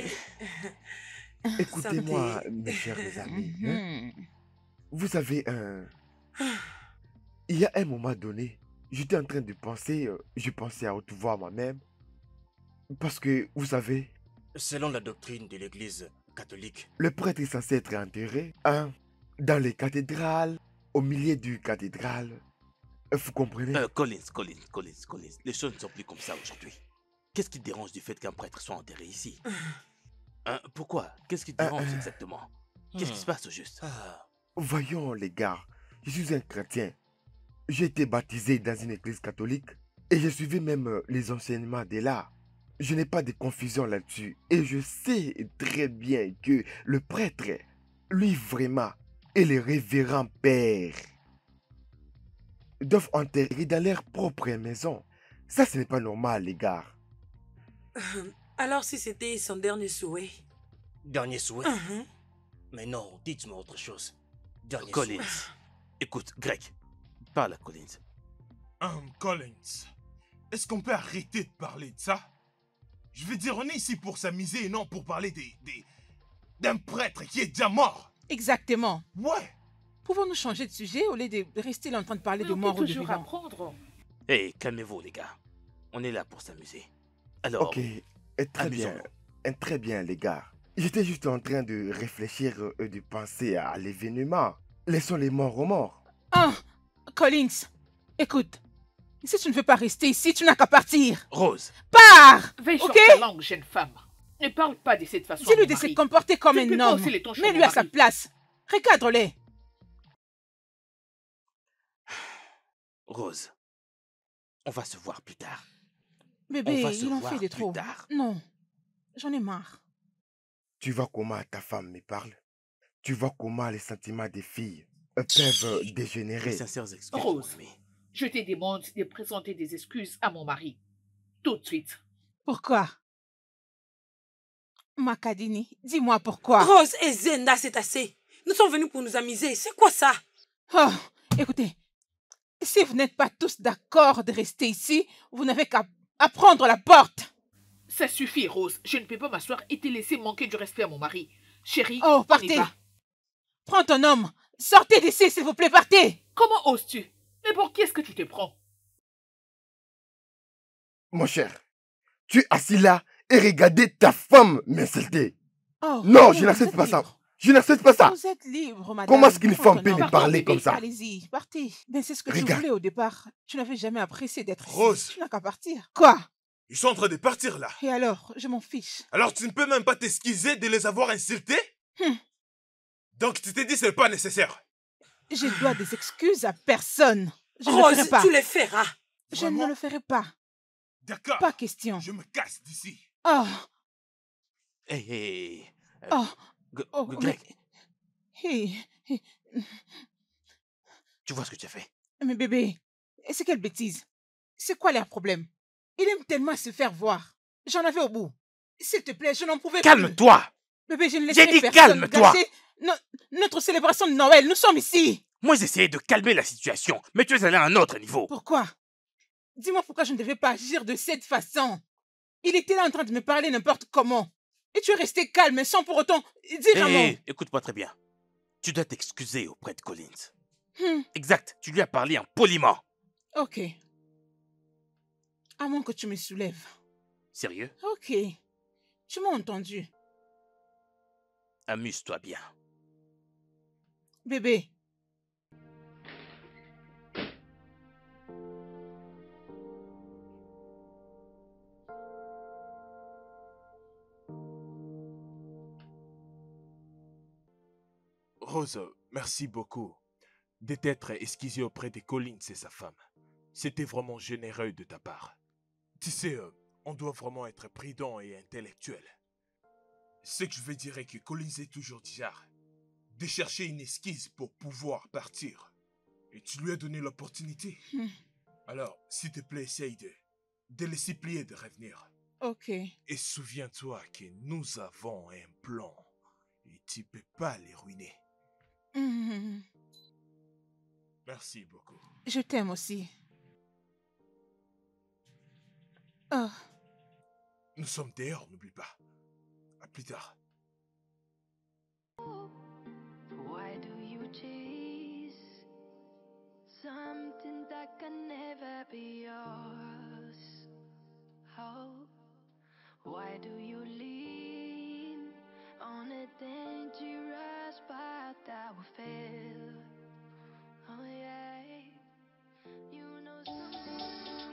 Écoutez-moi, mes chers amis. Hein. Vous savez, il y a un moment donné, j'étais en train de penser, je pensais à tout voir moi-même. Parce que, vous savez, Selon la doctrine de l'Église catholique, le prêtre est censé être enterré dans les cathédrales, au milieu du cathédrale. Vous comprenez? Collins. Les choses ne sont plus comme ça aujourd'hui. Qu'est-ce qui te dérange du fait qu'un prêtre soit enterré ici? Hein, pourquoi? Qu'est-ce qui te dérange exactement? Qu'est-ce qui se passe au juste? Voyons les gars, je suis un chrétien. J'ai été baptisé dans une église catholique et je suivais même les enseignements de là. Je n'ai pas de confusion là-dessus et je sais très bien que le prêtre, lui vraiment, et le révérend père doivent enterrer dans leur propre maison. Ça, ce n'est pas normal, les gars. Alors si c'était son dernier souhait. dernier souhait. Mhm. Mais non, dites-moi autre chose. Dernier Collins. souhait. Écoute, Greg, parle à Collins. Collins, est-ce qu'on peut arrêter de parler de ça? Je veux dire, on est ici pour s'amuser et non pour parler d'un prêtre qui est déjà mort. Exactement. Ouais. Pouvons-nous changer de sujet au lieu de rester là en train de parler Mais de on mort peut ou de toujours vivant? apprendre. Hé, calmez-vous, les gars. On est là pour s'amuser. Alors, Ok, très bien. Très bien, les gars. J'étais juste en train de réfléchir et de penser à l'événement. Laissons les morts aux morts. Collins, écoute. Si tu ne veux pas rester ici, tu n'as qu'à partir. Rose, Pars! Veille sur Ok? ta langue, jeune femme. Ne parle pas de cette façon. à Dis-lui mon de se mari. comporter comme Tu ne peux un pas homme. hausser les tons chez Mets-lui mon à sa mari. place. Recadre-les. Rose, on va se voir plus tard. Bébé, On va se il en voir fait de plus trop. tard. Non, j'en ai marre. Tu vois comment ta femme me parle? Tu vois comment les sentiments des filles peuvent Mes dégénérer? sincères excuses, Rose. mon ami. Je te demande de présenter des excuses à mon mari. Tout de suite. Pourquoi? Makadini, dis-moi pourquoi. Rose et Zenda, c'est assez. Nous sommes venus pour nous amuser. C'est quoi ça? Oh, écoutez, Si vous n'êtes pas tous d'accord de rester ici, vous n'avez qu'à prendre la porte. Ça suffit, Rose. Je ne peux pas m'asseoir et te laisser manquer du respect à mon mari. Chérie, Oh, on y partez. va. Prends ton homme. Sortez d'ici, s'il vous plaît, partez. Comment oses-tu? Mais pour qui est-ce que tu te prends? Mon cher, tu es assis là et regardez ta femme m'insulter. Oh, Non, oh, je vous n'accepte êtes pas ça. libre. Je n'accepte pas ça. Vous êtes libre, madame. Comment est-ce qu'une Prends femme ton peut homme. me parler Partez, comme ça? Allez-y, partez. Mais c'est ce que tu Regarde. voulais au départ. Tu n'avais jamais apprécié d'être ici. Rose. Tu n'as qu'à partir. Quoi? Ils sont en train de partir là. Et alors, je m'en fiche. Alors tu ne peux même pas t'excuser de les avoir insultés? Donc tu t'es dit c'est pas nécessaire. Je dois des excuses à personne. Je ne le Rose, ferai pas. tu les feras. Je ne Vraiment? le ferai pas. D'accord. Pas question. Je me casse d'ici. Oh, Hé, hé. oh, oh, Greg, Hey, hey, tu vois ce que tu as fait? mais bébé, c'est quelle bêtise? C'est quoi leur problème? Il aime tellement se faire voir. J'en avais au bout. S'il te plaît, je n'en pouvais plus. Calme-toi! Bébé, je ne J'ai laisserai dit personne calme-toi. gâcher notre célébration de Noël. Nous sommes ici. Moi, j'essayais de calmer la situation, mais tu es allé à un autre niveau. Pourquoi? Dis-moi pourquoi je ne devais pas agir de cette façon. Il était là en train de me parler n'importe comment. Et tu es resté calme sans pour autant dire un mot. Écoute-moi très bien. Tu dois t'excuser auprès de Collins. Hmm, Exact, tu lui as parlé en poliment. ok. À moins que tu me soulèves. Sérieux? Ok. Tu m'as entendu. Amuse-toi bien. Bébé. Rose, merci beaucoup de t'être excusé auprès de Collins et sa femme. C'était vraiment généreux de ta part. Tu sais, on doit vraiment être prudent et intellectuel. Ce que je veux dire est que Collins est toujours du genre de chercher une excuse pour pouvoir partir. Et tu lui as donné l'opportunité. Alors, s'il te plaît, essaye de le supplier de revenir. Ok. Et souviens-toi que nous avons un plan. Et tu peux pas les ruiner. Mhm. Merci beaucoup. Je t'aime aussi. Oh. Nous sommes dehors, n'oublie pas. À plus tard. Why do you chase something that can never be yours? Oh, why do you lean on a dangerous path that will fail? Oh yeah, you know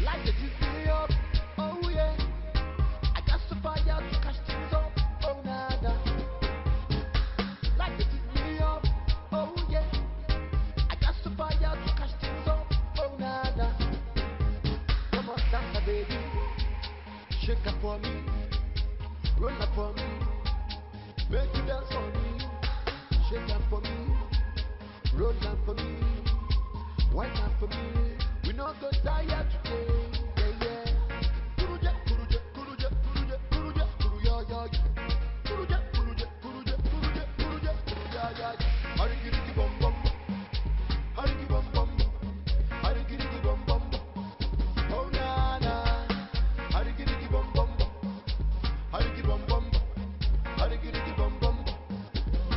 like it is me up, oh yeah. I got some fire to catch things up, oh nada. Like it is me up, oh yeah. I got some fire to catch things up, oh nada. Come on, dance, baby. Shake up for me, roll up for me, make you dance for me. Shake up for me, roll up for me, wine up for me. We not go tired today, yeah, yeah. Kuruja, kuruja, kuruja, kuruja, kuruja, kuruja, ya, ya. Kuruja, kuruja, kuruja, kuruja, kuruja, kuruja, ya, ya. Hariki, riki, bum, bum. Hariki, bum, bum. Hariki, riki, bum, bum. Oh, na, na. Hariki, riki, bum, bum. Hariki, bum, bum. Hariki, riki, bum, bum.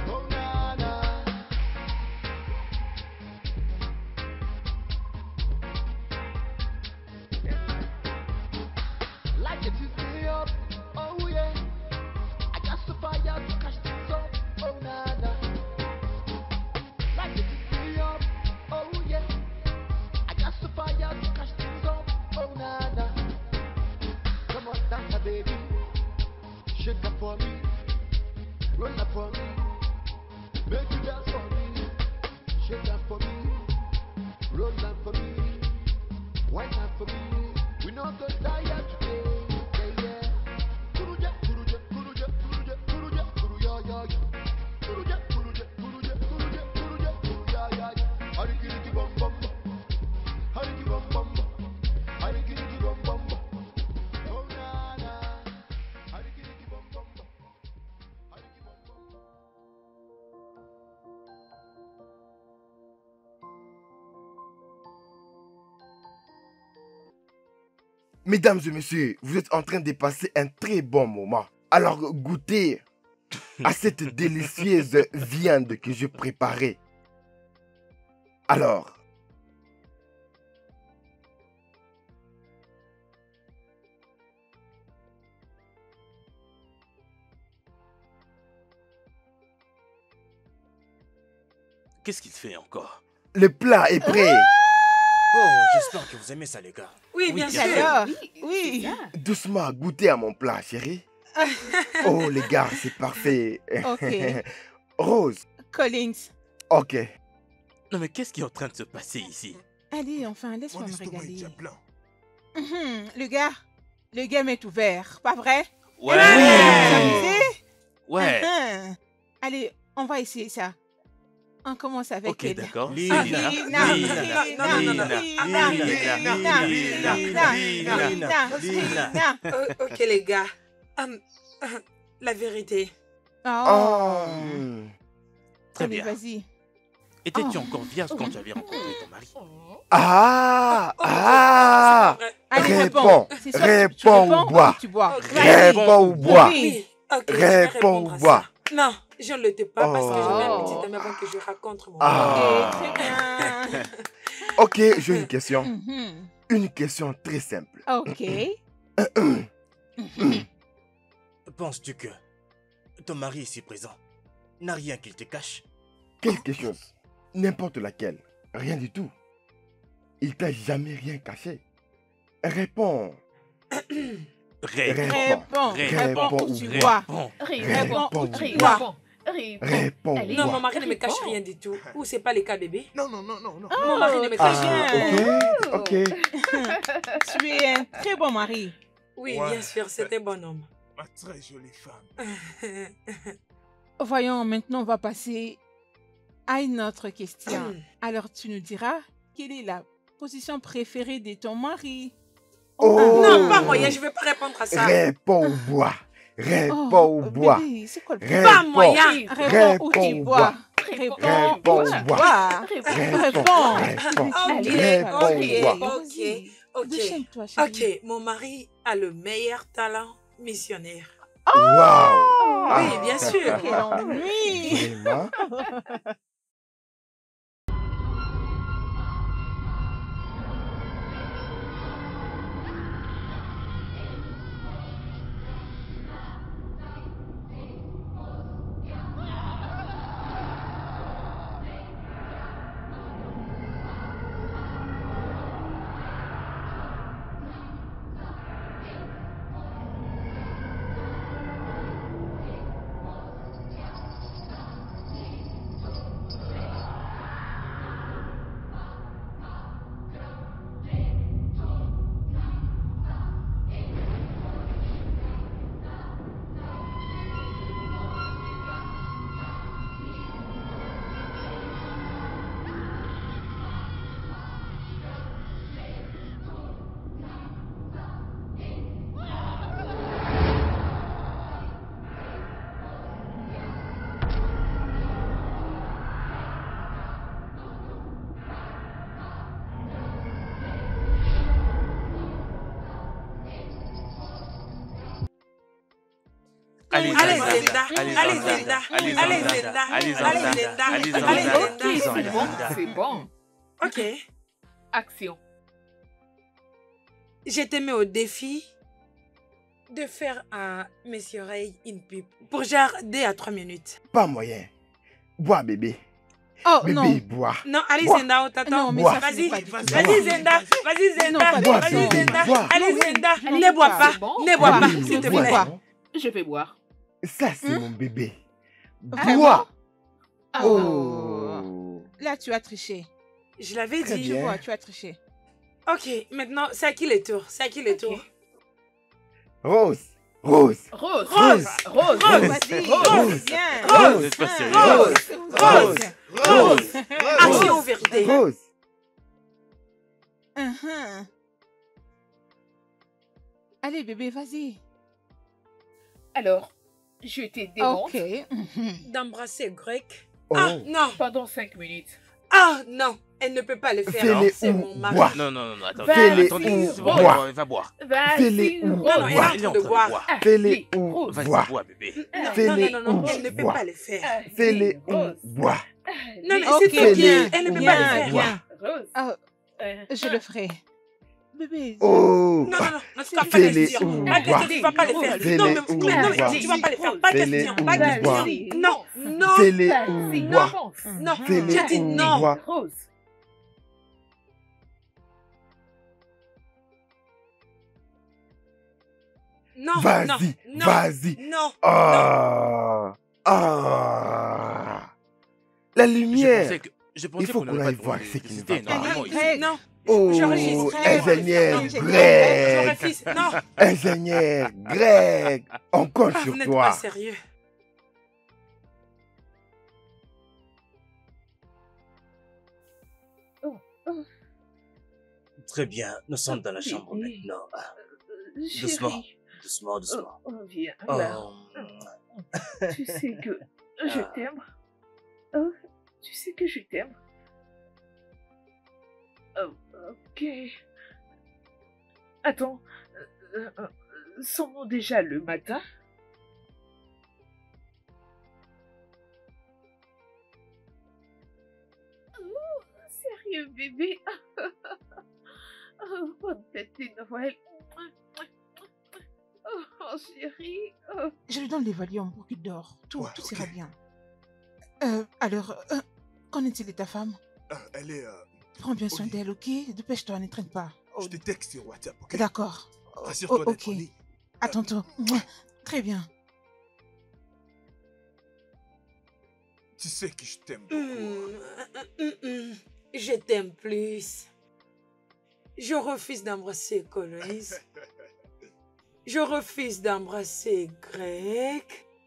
Oh, na, na. Like it is me up, oh yeah. I got some fire to catch things up, oh nada. Like it is me up, oh yeah. I got some fire to catch things up, oh nada. Come on, dance, baby. Shake up for me, roll up for me, make you dance for me. Shake up for me, roll up for me, wine up for me. We not go tired today, yeah, yeah. Kuruja, kuruja, kuruja, kuruja, kuruja, kuruja, ya, ya. Kuruja, kuruja, kuruja, Mesdames et messieurs, vous êtes en train de passer un très bon moment. Alors goûtez à cette délicieuse viande que j'ai préparée. Alors, Qu'est-ce qu'il fait encore? le plat est prêt. Oh, j'espère que vous aimez ça, les gars. Oui, bien sûr. J'adore. c'est Oui. ça. Doucement, goûtez à mon plat, chérie. Oh, les gars, c'est parfait. Ok. Rose, Collins. ok. Non mais qu'est-ce qui est en train de se passer ici? Allez, enfin, laisse-moi Mon me estomac est régaler. déjà plein. Le game est ouvert, pas vrai? Ouais. S'amuser? Ouais. Allez, on va essayer ça. On commence avec Ok, elle. d'accord. Lina. Lina. Lina. Lina. Non, non, non, non. Lina. Ok, les gars. La vérité. Oh. Très Allez, bien. vas-y. Étais-tu encore vierge quand tu avais rencontré ton mari? Ah, Oh, ah. c'est pas vrai. Allez, Réponds. C'est soit tu Réponds réponds ou bois. tu bois. Ok. Réponds ou bois. Oui. Ok, je vais Réponds répondre ou à bois. ça. Non, je ne le dis pas parce que je vais Oh. un petit ami avant que je raconte mon Ah. Ok, très bien. Ok, j'ai une question. Mhm. Une question très simple. Ok. Penses-tu que ton mari ici présent n'a rien qu'il te cache? Quelque chose. N'importe laquelle. Rien du tout. Il t'a jamais rien caché. Réponds. Réponds. Réponds ou tu Réponds. bois. Réponds ou tu bois. bois. Réponds Allez. ou Non, bois. mon mari ne me cache Réponds. rien du tout. Ou c'est pas le cas, bébé? Non, non, non, non, non. Mon mari ne me cache Ah, rien. ok, ok. Tu es un très bon mari. Oui, Ouais. bien sûr, c'est un bon homme. Ma très jolie femme. Voyons, maintenant on va passer à une autre question. Alors tu nous diras quelle est la position préférée de ton mari. Oh. Non, pas moyen, je ne vais pas répondre à ça. Réponds ou bois. Réponds Oh, ou bois. bébé, c'est quoi le problème? Pas Réponds. moyen. Réponds ou tu Réponds ou bois. bois. Réponds Réponds ou ou tu bois. bois. Réponds. Réponds. Réponds. Ok, Réponds ou bois. ok, ok. Déchaîne-toi, chérie. Ok, mon mari a le meilleur talent missionnaire. Waouh. Oui, bien sûr. Quel ennui. Vraiment? Allez, Allez, Zanda. Zenda. Allez, Allez, Zanda. Zenda. Allez, Allez, Zanda. Zenda. Allez, Allez, Zanda. Zenda. Allez, Allez, Zanda. Zenda. C'est bon, c'est bon. Ok. Action. Je te mets au défi de faire à mes oreilles une pipe pour genre 2 à 3 minutes. Pas moyen. Bois, bébé. Oh Bébé, non. bois. Non, allez, Bois. Zenda, on t'attend. Non, mais Bois. ça Vas-y, c'est pas du tout. vas-y, Zenda. Vas-y, Zenda. Non, pas Bois, Vas-y, bébé, Zenda. bois. Allez, Non, Zenda. non, Ne bois pas. pas. C'est bon. Ne bois pas, Bébé, s'il te bois. plaît. Je vais boire. Ça, c'est mon bébé. Vraiment? Bois. Oh. Oh. Là, tu as triché. Je l'avais Très dit. bien. Tu vois, tu as triché. Ok, maintenant, c'est à qui le tour? C'est à qui le tour? Rose. Rose. Rose. Rose. Rose. Vas-y. Rose. Bien. Vous n'êtes pas sérieux. Rose. Rose. Action ou vérité? Rose. Mhm. Allez, bébé, vas-y. Alors, je t'ai démontre Ok. Mhm. D'embrasser grec. Oh. Ah, non. pendant 5 minutes. Ah non, elle ne peut pas le faire. Fais-les C'est ou mon mari. bois. Non, non, non, non, attendez. Fais-les Attendez, ou c'est bon, bois. va boire. Fais-les Vas-y, ou Non, non, elle est bois. en train de boire. Fais-les ou Vas-y, bois. bois, bébé. Non, non, Fais-les non, non, ou elle ne peut bois. pas le faire. Fais-les ou bois. Non, mais Ok, c'est toi qui... bien, Elle ne peut bien, pas le faire. bien. Rose. Ah, je le ferai. Bébé, Oh, Non, non, non, non, tu vas pas fais-les question. ou Pas bois. question, tu vas pas le faire. Fais-les Non, mais, ou non, mais bois. tu vas pas le faire. Pas Fais-les question, ou pas bois. question. Non, non, Fais-les Vas-y, ou bois. avance. non. Fais-les J'ai dit ou non. bois. Rose. Non, non, Vas-y, non, vas-y. non. Ah, ah. La lumière. Je pensais Il faut qu'on qu'on n'aurait aille pas de voir problème ce qui ne d'électricité, va pas. normalement, ici. Greg. Non. Oh, Je refuse. ingénieur Non, Greg. je refuse. Non. Ingénieur Greg. On compte Ah, sur vous n'êtes toi. pas sérieux. Très bien, nous sommes dans la chambre Oui. maintenant. Doucement, Chérie, doucement, doucement. viens là. Oh, Tu sais que je Ah. t'aime. Oh, tu sais que je t'aime. Oh, ok. Attends, sommes-nous déjà le matin? Oh, sérieux, bébé? Oh, bonne fête de Noël. Oh, chérie. Oh. je lui donne les Valium pour qu'il dort. Tout Ouais, tout ok. ira bien. Alors, qu'en est-il de ta femme? Elle est... Prends bien soin Oui. d'elle, ok? Dépêche-toi, ne traîne pas. Oh, Je te texte sur WhatsApp, ok? d'accord. Rassure-toi d'être ok. en ligne. À tantôt. Très bien. Tu sais que je t'aime beaucoup. Je t'aime plus. Je refuse d'embrasser Coloïse. Je refuse d'embrasser Greg.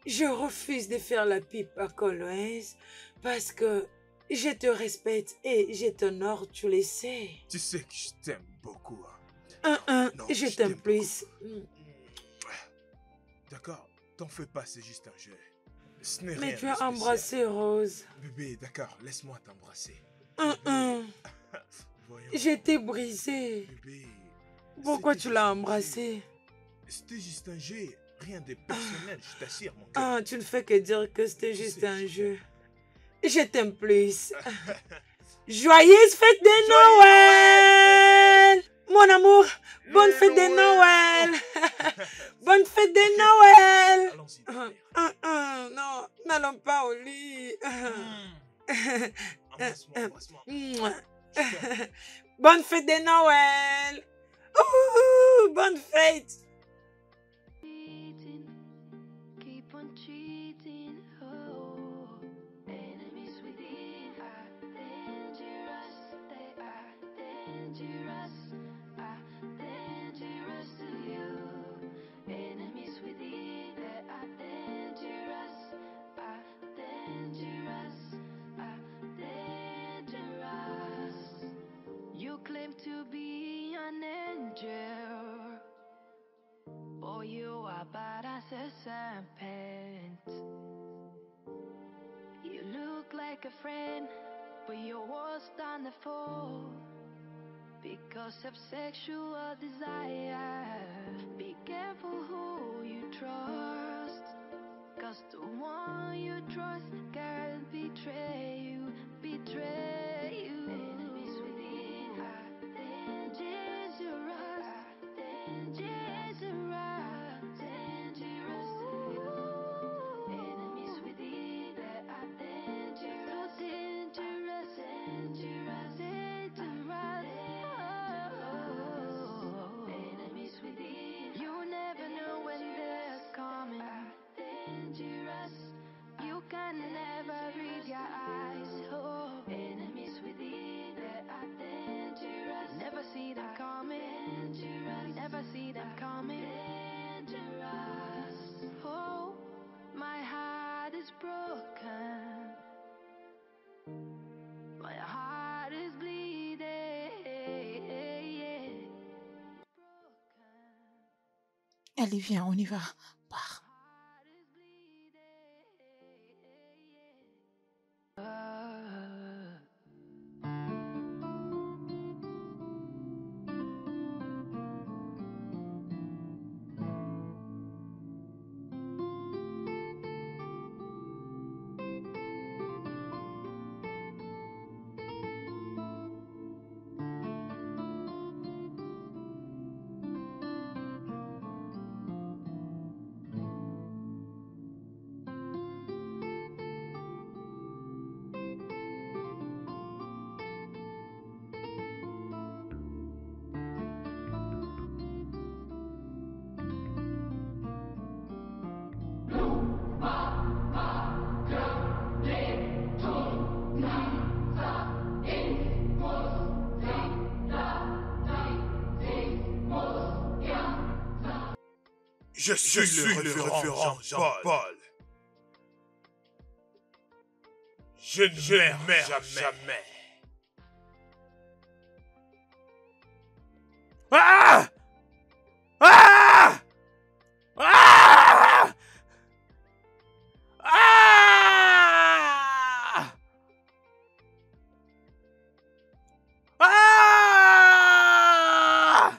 Je refuse de faire la pipe à Coloïse parce que je te respecte et je t'honore, tu le sais. Tu sais que je t'aime beaucoup. Non, Je je t'aime t'aime plus. D'accord, t'en fais pas, c'est juste un jeu. Ce n'est Mais rien tu de as spécial. embrassé Rose. Bébé, d'accord, laisse-moi t'embrasser. Voyons. Je t'ai brisé. Bébé. Pourquoi c'était tu l'as juste un embrassé? jeu. C'était juste un jeu. Rien de personnel, je t'assure, mon cœur. Ah, tu ne fais que dire que c'était juste un jeu. Je t'aime plus. Joyeuse fête de Noël! Mon amour, bonne fête de Noël! Bonne fête de Noël! Allons-y. dormir. Non, n'allons pas au lit. Embrasse-moi, embrasse-moi. Mouah. Je t'aime. Bonne fête de Noël! Ouh, bonne fête! Keep on cheating, oh. Enemies within are dangerous. They are dangerous to you. Enemies within, they are dangerous. You claim to be an angel. Boy, you are bad as a serpent. You look like a friend, but you're worse than a foe. Because of sexual desire, be careful who you trust. Cause the one you trust can betray you, betray you. Enemies within are dangerous, dangerous to you. Enemies within are dangerous, dangerous. Oh, enemies within, you never know when they're coming. Dangerous, you can never read your eyes. Oh, enemies within, they are dangerous. Never see them coming. Dangerous, never see them coming. Dangerous. Oh, my heart is broken. My heart is bleeding. Allez, viens, on y va. Pars. Je suis le révérend Jean-Paul. Je ne meurs jamais. Ah! Ah! Ah! Ah! Ah!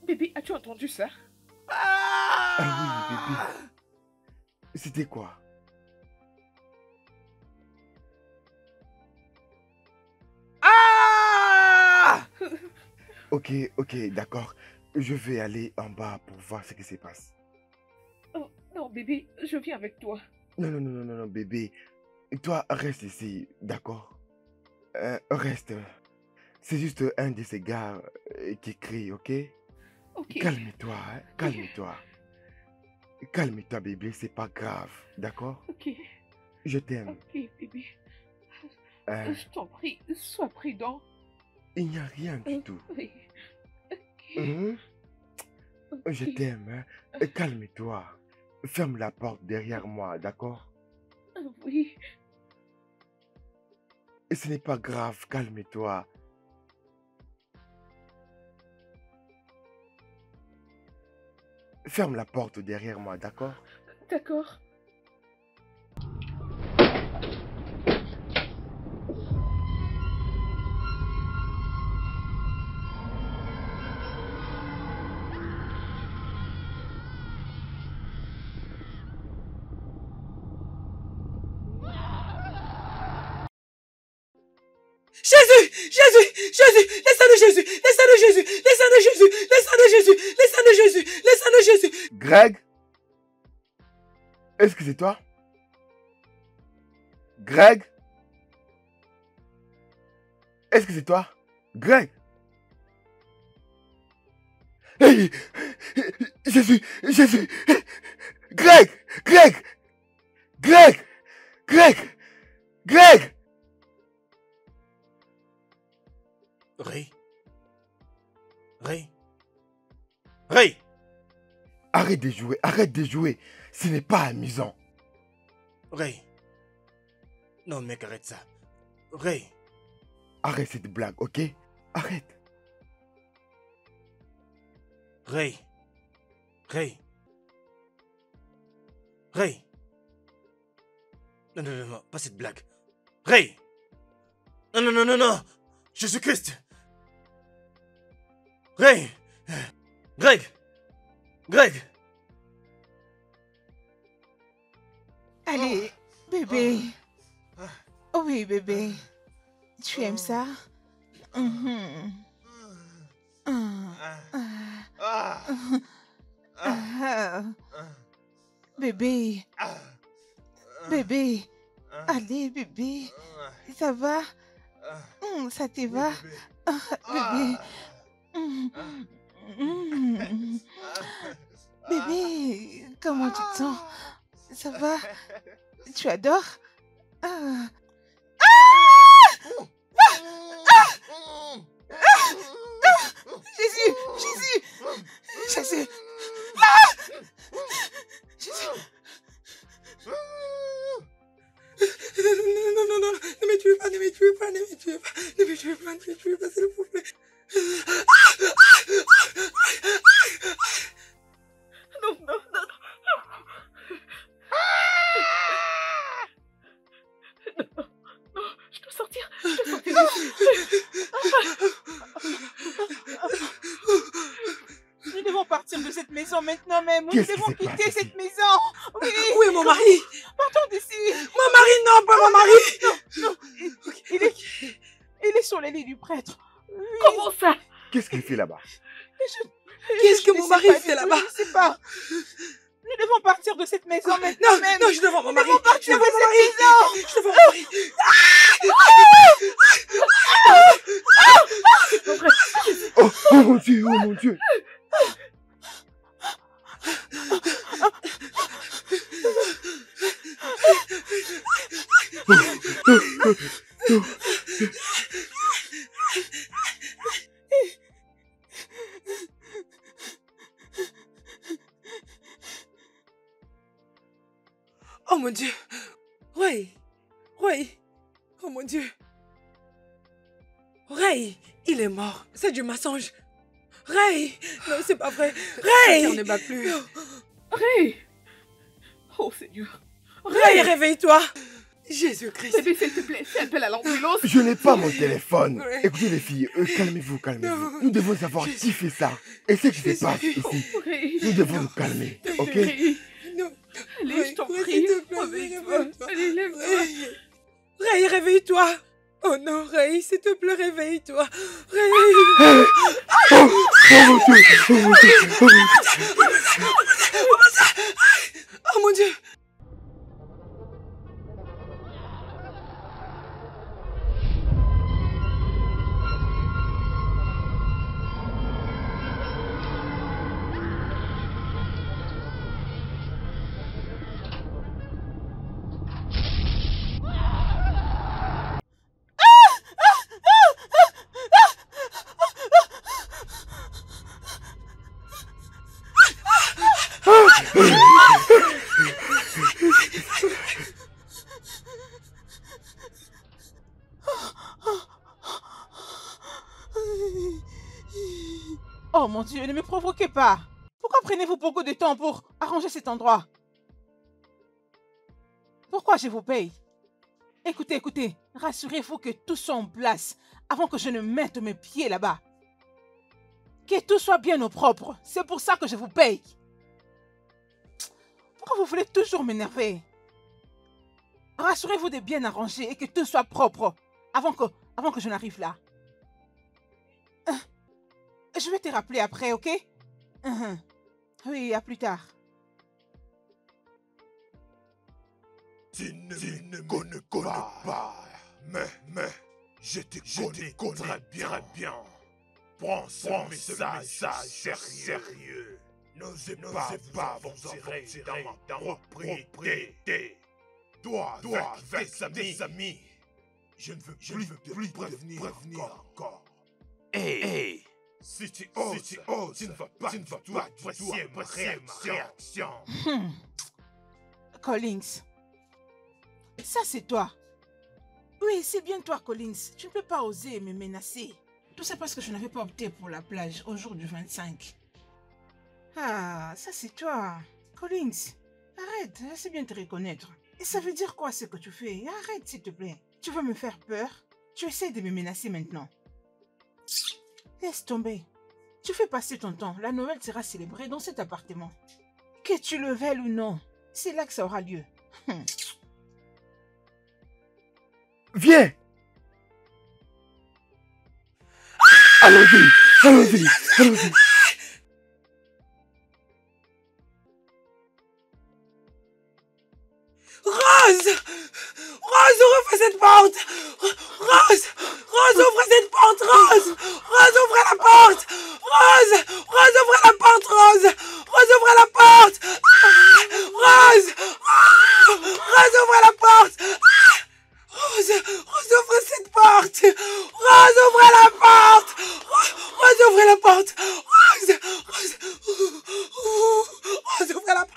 Bébé, as-tu entendu ça? Ah oui, bébé. C'était quoi? Ah! Ok, d'accord. Je vais aller en bas pour voir ce qui se passe. Oh, non, bébé, je viens avec toi. Non, bébé. Toi, reste ici, d'accord? Reste. C'est juste un de ces gars qui crie, ok? Ok. Calme-toi, hein? Calme-toi. Calme-toi, bébé, c'est pas grave, d'accord? Ok. Je t'aime. Ok, bébé. Hein? Je t'en prie, sois prudent. Il n'y a rien du tout. Oui. Ok. Mhm. Je Ok. t'aime, hein? Calme-toi. Ferme la porte derrière moi, d'accord? Oui. Ce n'est pas grave, calme-toi. Ferme la porte derrière moi, d'accord? D'accord. Jésus! Jésus! Jésus! Le sang de Jésus! Le sang de Jésus! Le sang de Jésus! Le sang de Jésus! Le sang de Jésus! Le sang de Jésus! Greg? Est-ce que c'est toi? Greg? Est-ce que c'est toi? Greg? Hey! Jésus! Jésus! Greg! Greg! Greg! Greg! Greg! Ray? Ray? Ray! Arrête de jouer, arrête de jouer. Ce n'est pas amusant. Ray! Non, mec, arrête ça. Ray! Arrête cette blague, ok? Arrête. Ray! Ray! Ray! Non, pas cette blague. Ray! Non! Jésus-Christ! Ray! Greg! Allez, bébé. Oh oui, bébé. Tu aimes ça? Mhm. Bébé. Bébé. Allez, bébé. Ça va? Ça te va? Bébé. Bébé, comment tu te sens? Ça va? Tu adores? Jésus! Jésus! Jésus! Jésus! Non, ne me tuez pas, s'il vous plaît. Non. Non, je dois sortir d'ici. Nous devons partir de cette maison maintenant même. Nous Qu'est-ce qui devons se passe quitter ici? cette maison. Oui. Où est mon mari? Partons d'ici. Mon mari, non, pas mon mari! Non. Il est sur les lits du prêtre. Oui. Comment ça? Qu'est-ce qu'il fait là-bas? Qu'est-ce que Je ne mon sais mari pas du fait tout, là-bas? Je ne sais pas. Nous devons partir de cette maison maintenant même. Non, je devant mon mari! Nous devons Je partir devant de mon cette mari! maison. Je devant mon mari! Oh mon Dieu, oh mon Dieu. Oh mon Dieu. Ray. Ray. Oh mon Dieu. Ray, il est mort. C'est du mensonge. Ray. Non, c'est pas vrai. Ray. Son cœur ne bat plus. Ray. Oh Seigneur. Ray, réveille-toi. Jésus-Christ. Bébé, s'il te plaît, fais appel à l'ambulance. Je n'ai pas mon téléphone. Ouais. Écoutez les filles, calmez-vous, calmez-vous. Non. Nous devons savoir qui fait ça. Et ce qui se passe ici. Ray. Nous devons nous calmer, ok? Ray. Non. Allez, je t'en Ray, prie. s'il te plaît, Réveille-toi. réveille-toi. Allez, lève-toi. Ray. Ray, réveille-toi. Oh non, Ray, s'il te plaît, réveille-toi. Ray. Oh mon Dieu, oh mon Dieu, oh mon Dieu. Oh mon Dieu. Oh mon Dieu, ne me provoquez pas. Pourquoi prenez-vous beaucoup de temps pour arranger cet endroit? Pourquoi je vous paye? Écoutez, écoutez, rassurez-vous que tout soit en place avant que je ne mette mes pieds là-bas. Que tout soit bien au propre. C'est pour ça que je vous paye. Pourquoi vous voulez toujours m'énerver? Rassurez-vous de bien arranger et que tout soit propre avant que je n'arrive là. Je vais te rappeler après, ok? Oui, à plus tard. Tu ne me connais pas. Mais, je te connais très bien. Prends ce message sérieux. N'osez pas vous tirer dans ma propriété. Toi, avec tes amis, je ne veux plus te prévenir encore. Hey. Si tu oses, tu ne vas pas du tout apprécier ma réaction. Collins, ça c'est toi. Oui, c'est bien toi, Collins. Tu ne peux pas oser me menacer. Tout ça parce que je n'avais pas opté pour la plage au jour du 25. Ah, ça c'est toi. Collins, arrête, je sais bien te reconnaître. Et ça veut dire quoi ce que tu fais? Arrête s'il te plaît. Tu veux me faire peur? Tu essaies de me menacer maintenant. Laisse tomber. Tu fais passer ton temps. La Noël sera célébrée dans cet appartement. Que tu le veuilles ou non, c'est là que ça aura lieu. Viens. Allons-y, allons-y, allons-y. Rose! Rose, ouvre cette porte! Rose! Rose, ouvre cette porte! Rose! Rose, ouvre la porte! Rose! Rose, ouvre la porte! Rose! Rose, ouvre la porte! Rose! Rose, ouvre la porte! Rose! Rose, ouvre cette porte! Rose, ouvre la porte! Rose, ouvre la porte! Rose! Rose! Rose, ouvre la porte!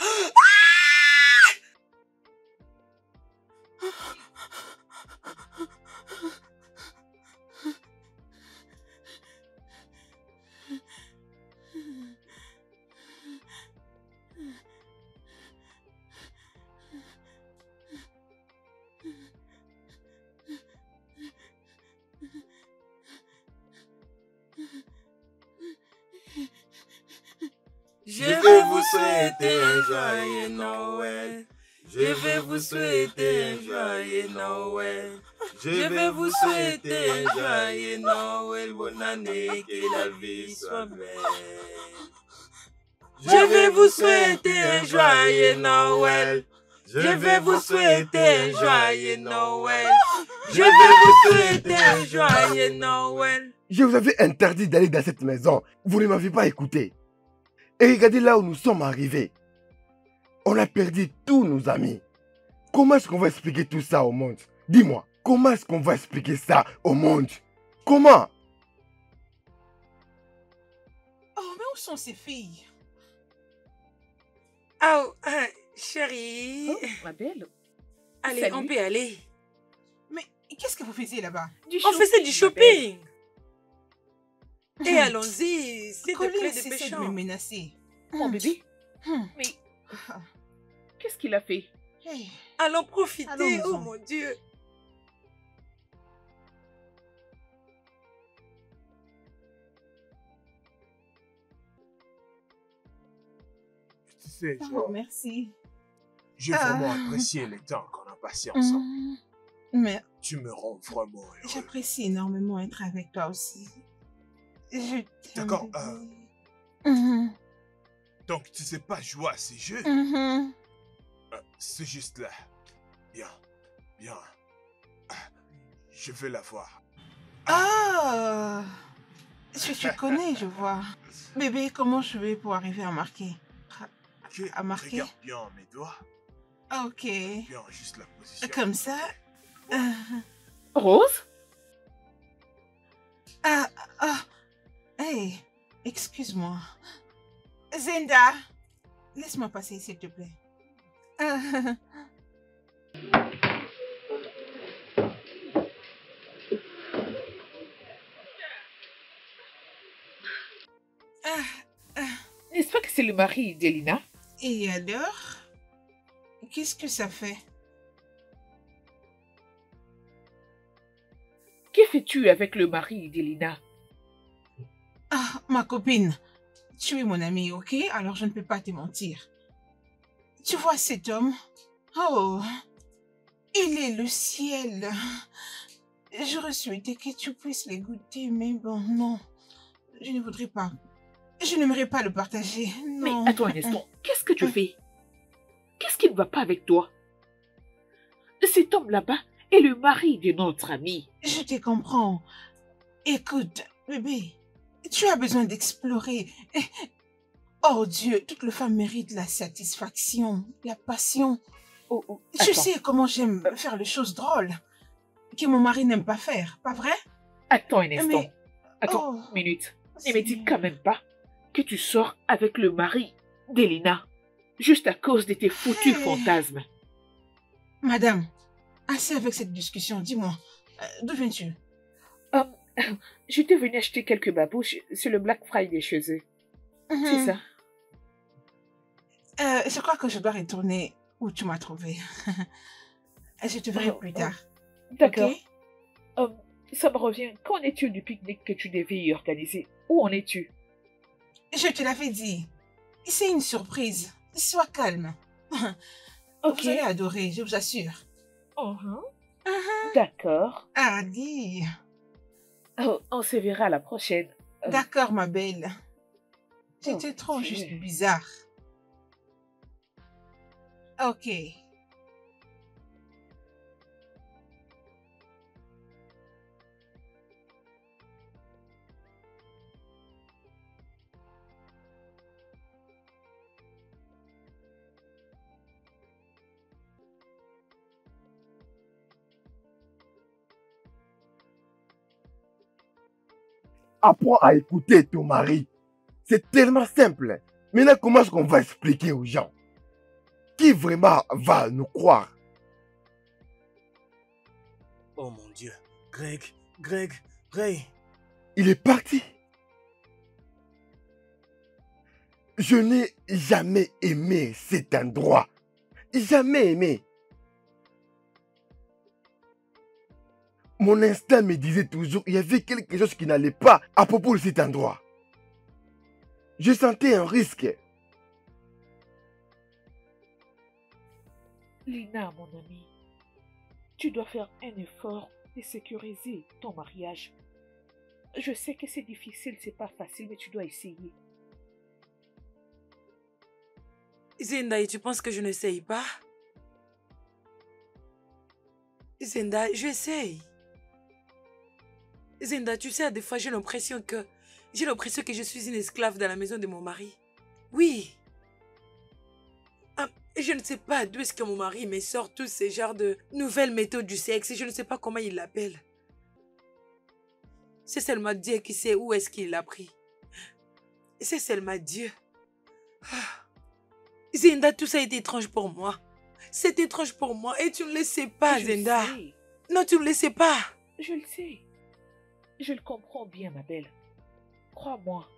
Je vais vous souhaiter un joyeux Noël. Je vais vous souhaiter un joyeux Noël. Je vais vous souhaiter un joyeux Noël. Bonne année, que la vie soit belle. Je vais vous souhaiter un joyeux Noël. Je vais vous souhaiter un joyeux Noël. Je vais vous souhaiter un joyeux Noël. Je vous avais interdit d'aller dans cette maison. Vous ne m'avez pas écouté. Et regardez là où nous sommes arrivés. On a perdu tous nos amis. Comment est-ce qu'on va expliquer tout ça au monde? Dis-moi, comment est-ce qu'on va expliquer ça au monde? Comment? Oh, mais où sont ces filles? Oh, Chérie. Oh, ma belle. Allez, Salut. on peut aller. Mais qu'est-ce que vous faisiez là-bas? On faisait du ma belle. shopping. Et allons-y, s'il te Colin, plaît, cessez de me dépêchons. menacer. Mon bébé. Hum. Mais qu'est-ce qu'il a fait? Hey. Allons profiter, Allons-y. oh mon Dieu. Tu sais, Oh, merci. j'ai Ah. vraiment apprécié les temps qu'on a passés ensemble. Mais Tu me rends vraiment heureux. j'apprécie énormément être avec toi aussi. Je t'aime. D'accord, bébé. Mhm. Donc, tu sais pas jouer à ces jeux? Mhm. C'est juste là. Bien, bien. Ah, je vais la voir. Ah, tu connais, je vois. Bébé, comment je vais pour arriver à marquer? Ok, À marquer? regarde bien mes doigts. Ok. Bien, juste la position. Comme ça. Rose? Ah, ah. Hey, excuse-moi. Zenda, laisse-moi passer, s'il te plaît. Ah. N'est-ce pas que c'est le mari d'Elina? Et alors? Qu'est-ce que ça fait? Que fais-tu avec le mari d'Elina? Ah, ma copine, tu es mon amie, ok? Alors je ne peux pas te mentir. Tu vois cet homme? Oh, il est le ciel. J'aurais souhaité que tu puisses les goûter, mais bon, non. Je ne voudrais pas. Je n'aimerais pas le partager. Mais Non. attends un instant, qu'est-ce que tu fais? Qu'est-ce qui ne va pas avec toi? Cet homme là-bas est le mari de notre ami. Je te comprends. Écoute, bébé, tu as besoin d'explorer. Oh Dieu, toute le femme mérite la satisfaction, la passion. Oh, oh, Tu attends. sais comment j'aime faire les choses drôles que mon mari n'aime pas faire, pas vrai? Attends un instant. Mais- Attends, oh, minute. Ne me dis quand même pas que tu sors avec le mari d'Elina juste à cause de tes foutus Hey. fantasmes. Madame, assez avec cette discussion, dis-moi, d'où viens-tu? J'étais venue acheter quelques babouches sur le Black Friday chez eux. C'est ça. Je crois que je dois retourner où tu m'as trouvé. Je te verrai plus tard. D'accord. Ok? Ça me revient. Qu'en es-tu du pique-nique que tu devais y organiser? Où en es-tu? Je te l'avais dit. C'est une surprise. Sois calme. Ok. Vous allez adorer, je vous assure. Mhm. D'accord. Hardy. Oh, on se verra la prochaine. D'accord, ma belle. C'était Oh, trop Dieu. juste bizarre. Ok. Apprends à écouter ton mari. C'est tellement simple. Maintenant, comment est-ce qu'on va expliquer aux gens? Qui vraiment va nous croire? Oh mon Dieu. Greg, Ray. Il est parti. Je n'ai jamais aimé cet endroit. Jamais aimé. Mon instinct me disait toujours qu'il y avait quelque chose qui n'allait pas à propos de cet endroit. Je sentais un risque. Lina, mon amie, tu dois faire un effort de sécuriser ton mariage. Je sais que c'est difficile, c'est pas facile, mais tu dois essayer. Zenda, et tu penses que je n'essaye pas? Zenda, j'essaye. Zenda, tu sais, des fois, j'ai l'impression que je suis une esclave dans la maison de mon mari. Oui. Je ne sais pas d'où est-ce que mon mari me sort tous ces genres de nouvelles méthodes du sexe. Je ne sais pas comment il l'appelle. C'est seulement Dieu qui sait où est-ce qu'il l'a pris. C'est seulement Dieu. Zenda, tout ça est étrange pour moi. C'est étrange pour moi et tu ne le sais pas, Je Zenda. le sais. Non, tu ne le sais pas. Je le sais. Je le comprends bien, ma belle. Crois-moi.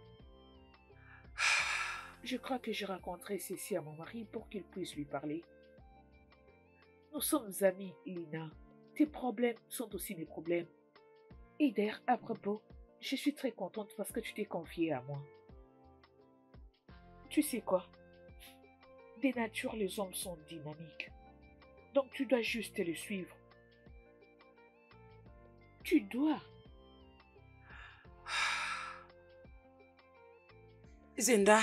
Je crois que je raconterai ceci à mon mari pour qu'il puisse lui parler. Nous sommes amis, Lina. Tes problèmes sont aussi mes problèmes. Et d'ailleurs, à propos, je suis très contente parce que tu t'es confiée à moi. Tu sais quoi? Des natures, les hommes sont dynamiques. Donc tu dois juste le suivre. Tu dois. Zenda,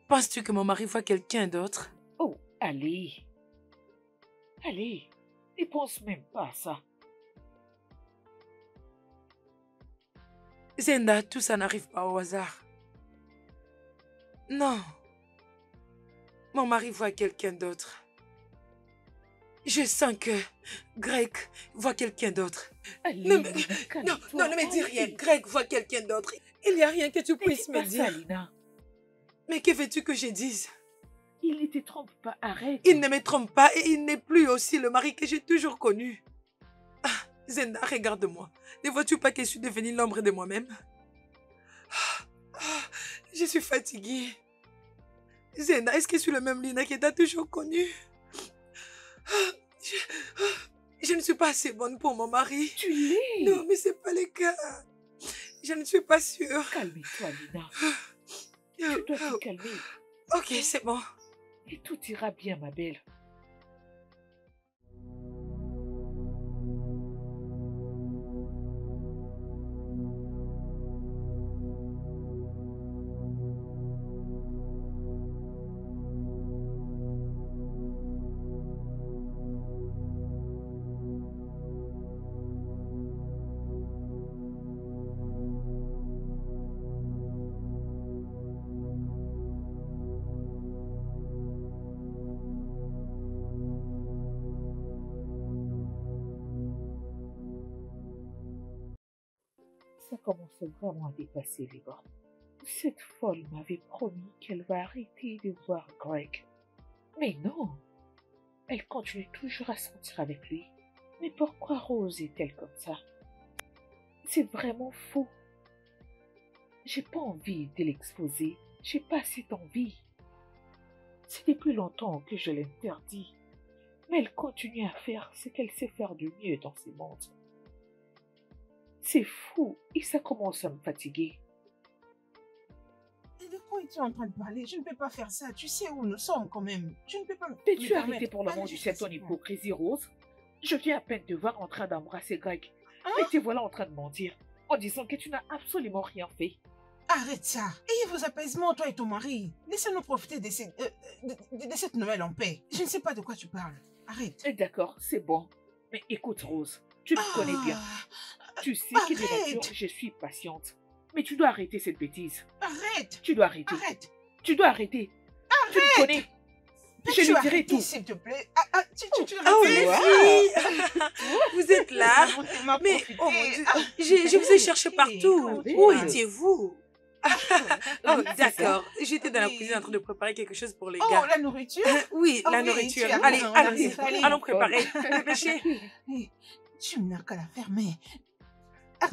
penses-tu que mon mari voit quelqu'un d'autre? Oh, allez. Allez, ne pense même pas à ça. Zenda, tout ça n'arrive pas au hasard. Non. Mon mari voit quelqu'un d'autre. Je sens que Greg voit quelqu'un d'autre. Allez, Non, Lina, calme-toi. non, ne me dis rien. Allez. Greg voit quelqu'un d'autre. Il n'y a rien que tu Ne puisses dis me pas dire. ça, Lina. Mais que veux-tu que je dise? Il ne te trompe pas, arrête. Il ne me trompe pas et il n'est plus aussi le mari que j'ai toujours connu. Ah, Zenda, regarde-moi. Ne vois-tu pas que je suis devenue l'ombre de moi-même? Je suis fatiguée. Zenda, est-ce que je suis le même Lina que tu as toujours connu? Je ne suis pas assez bonne pour mon mari. Tu l'es. Non, mais c'est pas le cas. Je ne suis pas sûre. Calme-toi, Lina. Tu dois te calmer. Ok, c'est bon. Et tout ira bien, ma belle. Ça commence vraiment à dépasser les bornes. Cette folle m'avait promis qu'elle va arrêter de voir Greg. Mais non, elle continue toujours à sortir avec lui. Mais pourquoi Rose est-elle comme ça? C'est vraiment faux. J'ai pas envie de l'exposer. J'ai pas cette envie. C'est depuis longtemps que je l'interdis. Mais elle continue à faire ce qu'elle sait faire de mieux dans ce monde. C'est fou et ça commence à me fatiguer. Et de quoi es-tu en train de parler? Je ne peux pas faire ça. Tu sais où nous sommes quand même. Je ne peux pas me Peux-tu permettre. arrêter pour le moment Allez, du sais ton c'est bon. hypocrisie, Rose? Je viens à peine de voir en train d'embrasser Greg. Hein? Mais te voilà en train de mentir, en disant que tu n'as absolument rien fait. Arrête ça. Ayez vos apaisements, toi et ton mari. Laissez-nous profiter de cette nouvelle en paix. Je ne sais pas de quoi tu parles. Arrête. D'accord, c'est bon. Mais écoute, Rose, tu me connais bien. Tu sais que de arrête. nature, je suis patiente. Mais tu dois arrêter cette bêtise. Arrête. Tu dois arrêter. Arrête. Tu dois arrêter. Tu me connais. Peux-tu Je lui dirai arrêter, tout. s'il te plaît? Tu Oh, arrêtes. les filles! Vous êtes là? Mais, Mais, oh mon Dieu, je vous ai cherché partout. oui. Où étiez-vous? Oh, Oui, c'est d'accord. J'étais dans la Oui. cuisine en train de préparer quelque chose pour les Oh, gars. la nourriture? Oui, Oh la oui, nourriture. tu as Allez, raison, allons-y. allez. Allons préparer. Dépêchez. Tu n'as qu'à la fermer.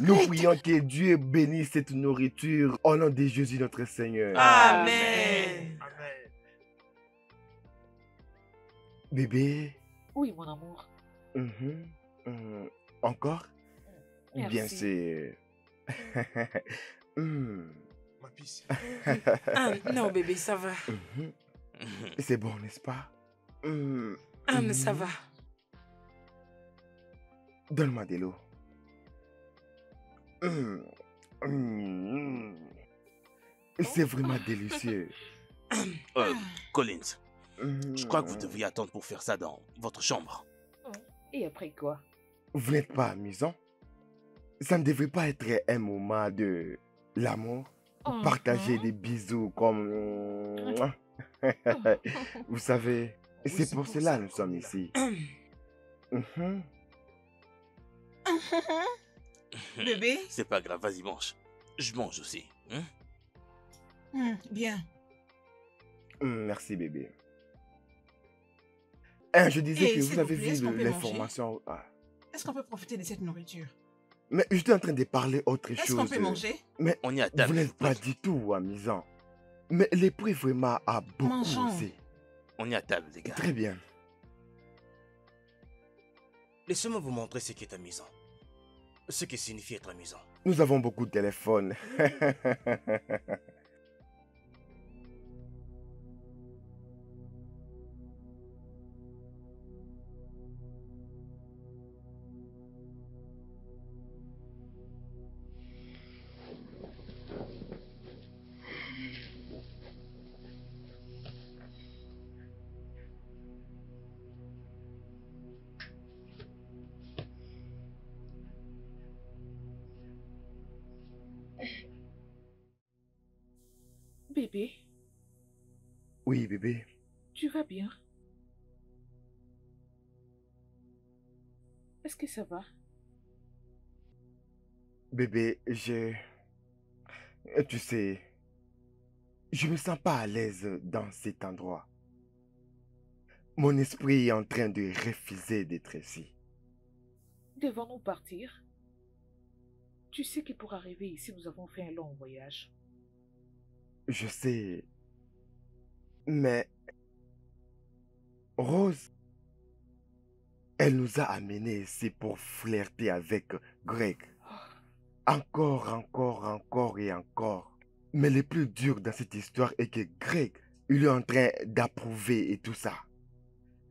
Nous Arrête. prions que Dieu bénisse cette nourriture au nom de Jésus notre Seigneur. Amen. Amen. Bébé, Oui, mon amour. encore? Merci. Bien sûr. Ma pisse. Ah, non, bébé, ça va. C'est bon, n'est-ce pas? Ah, mais ça va. Donne-moi de l'eau. C'est vraiment délicieux. Collins, je crois que vous devriez attendre pour faire ça dans votre chambre. Et après quoi? Vous n'êtes pas amusant? Ça ne devrait pas être un moment de l'amour? Partager des bisous comme... Vous savez, Oui, c'est pour cela que nous sommes ici. Bébé? C'est pas grave, vas-y, mange. Je mange aussi. Hein? Bien. Merci, bébé. Hein, je disais Et que s'il vous vous avez plaît, vu est-ce qu'on peut manger? l'information. Ah. Est-ce qu'on peut profiter de cette nourriture? Mais j'étais en train de parler autre Est-ce qu'on chose. peut manger? Mais On est à vous table. s'il n'êtes vous plaît. pas du tout amusant. Mais les prix vraiment a beaucoup Mangeons. aussi. On est à table, les gars. Très bien. Laissez-moi vous montrer ce qui est amusant. Ce qui signifie être amusant. Nous avons beaucoup de téléphones. Bébé, Oui, bébé. tu vas bien? Est-ce que ça va? Bébé, tu sais, je me sens pas à l'aise dans cet endroit. Mon esprit est en train de refuser d'être ici. Devons-nous partir? Tu sais que pour arriver ici, nous avons fait un long voyage. Je sais, mais Rose, elle nous a amenés ici pour flirter avec Greg. Encore et encore. Mais le plus dur dans cette histoire est que Greg, il est en train d'approuver et tout ça.